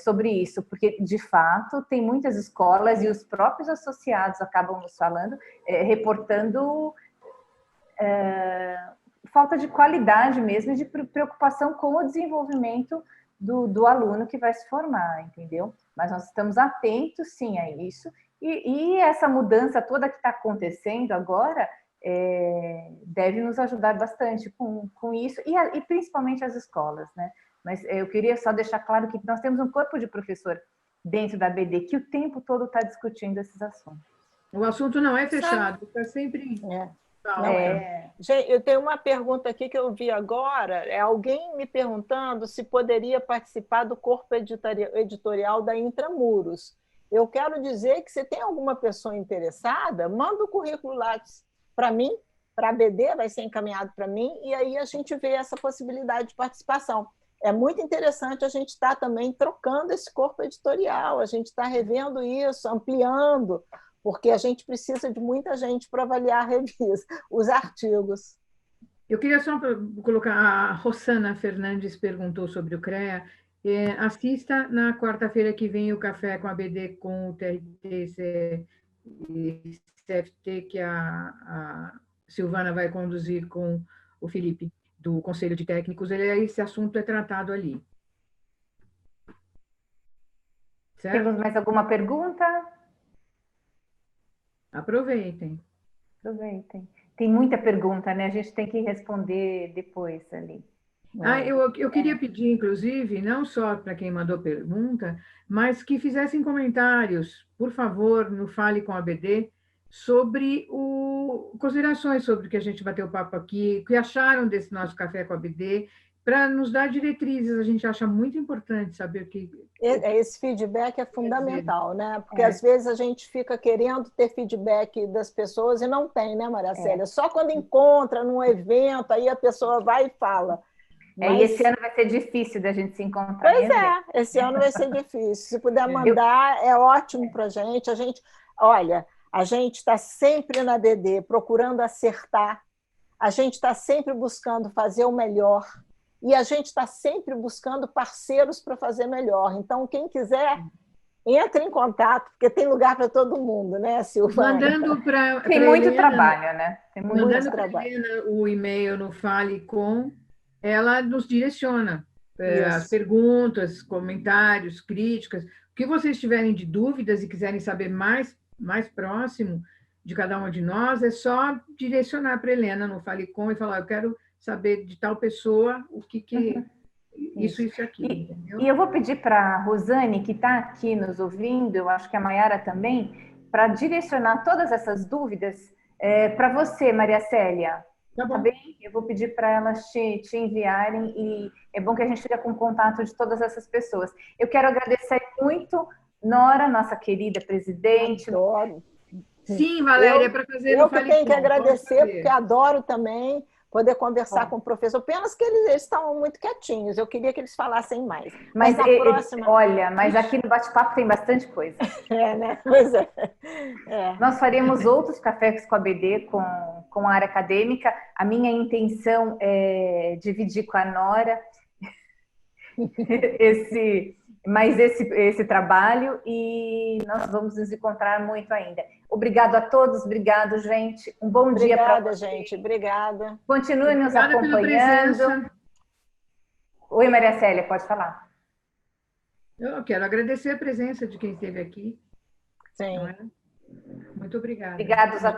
sobre isso, porque, de fato, tem muitas escolas e os próprios associados acabam nos falando, reportando falta de qualidade mesmo, de preocupação com o desenvolvimento do aluno que vai se formar, entendeu? Mas nós estamos atentos, sim, a isso, e essa mudança toda que está acontecendo agora deve nos ajudar bastante com isso, e principalmente as escolas, né? Mas eu queria só deixar claro que nós temos um corpo de professor dentro da BD que o tempo todo está discutindo esses assuntos. O assunto não é fechado, está sempre Não é. Gente, eu tenho uma pergunta aqui que eu vi agora, é alguém me perguntando se poderia participar do corpo editorial da Intramuros. Eu quero dizer que se tem alguma pessoa interessada, manda o currículo lá para mim, para a BD, vai ser encaminhado para mim, e aí a gente vê essa possibilidade de participação. É muito interessante a gente estar também trocando esse corpo editorial, a gente está revendo isso, ampliando, porque a gente precisa de muita gente para avaliar a revista, os artigos. Eu queria só colocar, a Rosana Fernandes perguntou sobre o CREA. Assista na quarta-feira que vem o Café com a BD com o TRT e CFT, que a Silvana vai conduzir com o Felipe, do Conselho de Técnicos. Esse assunto é tratado ali. Certo? Temos mais alguma pergunta? Aproveitem. Aproveitem. Tem muita pergunta, né? A gente tem que responder depois ali. Eu queria pedir, inclusive, não só para quem mandou pergunta, mas que fizessem comentários, por favor, no Fale com a BD, sobre considerações sobre o que a gente bateu papo aqui, o que acharam desse nosso Café com a BD, para nos dar diretrizes. A gente acha muito importante saber o que... Esse feedback é fundamental, né? Porque às vezes a gente fica querendo ter feedback das pessoas e não tem, né, Maria Célia? Só quando encontra num evento, aí a pessoa vai e fala. E esse ano vai ser difícil da gente se encontrar. Pois é, esse ano vai ser difícil. Se puder mandar, é ótimo para a gente. Olha, a gente está sempre na BD, procurando acertar. A gente está sempre buscando fazer o melhor. E a gente está sempre buscando parceiros para fazer melhor. Então, quem quiser, entre em contato, porque tem lugar para todo mundo, né, Silvana? Tem muito trabalho, né? Tem muito trabalho. Helena, o e-mail no Fale Com, ela nos direciona as perguntas, comentários, críticas. O que vocês tiverem de dúvidas e quiserem saber mais próximo de cada uma de nós, é só direcionar para a Helena no Fale Com e falar, eu quero saber de tal pessoa o que isso e aquilo. E eu vou pedir para a Rosane, que está aqui nos ouvindo, eu acho que a Mayara também, para direcionar todas essas dúvidas para você, Maria Célia. Tá bem? Eu vou pedir para elas te enviarem e é bom que a gente fique com contato de todas essas pessoas. Eu quero agradecer muito Nora, nossa querida presidente. Adoro. Sim, Valéria, para fazer eu que tenho que agradecer, porque adoro também poder conversar com o professor. Apenas que eles estão muito quietinhos. Eu queria que eles falassem mais. Mas na próxima... Olha, mas aqui no bate-papo tem bastante coisa. Né? Pois é. Nós faremos outros cafés com a BD, com a área acadêmica. A minha intenção é dividir com a Nora esse trabalho e nós vamos nos encontrar muito ainda. Obrigado a todos, obrigado, gente. Um bom dia para vocês. Obrigada, gente. Obrigada. Continue nos acompanhando. Oi, Maria Célia, pode falar. Eu quero agradecer a presença de quem esteve aqui. Sim. Muito obrigada.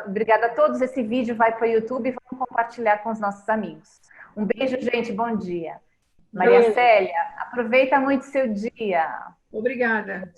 Obrigada a todos. Esse vídeo vai para o YouTube e vamos compartilhar com os nossos amigos. Um beijo, gente. Bom dia. Maria Célia, aproveita muito seu dia. Obrigada.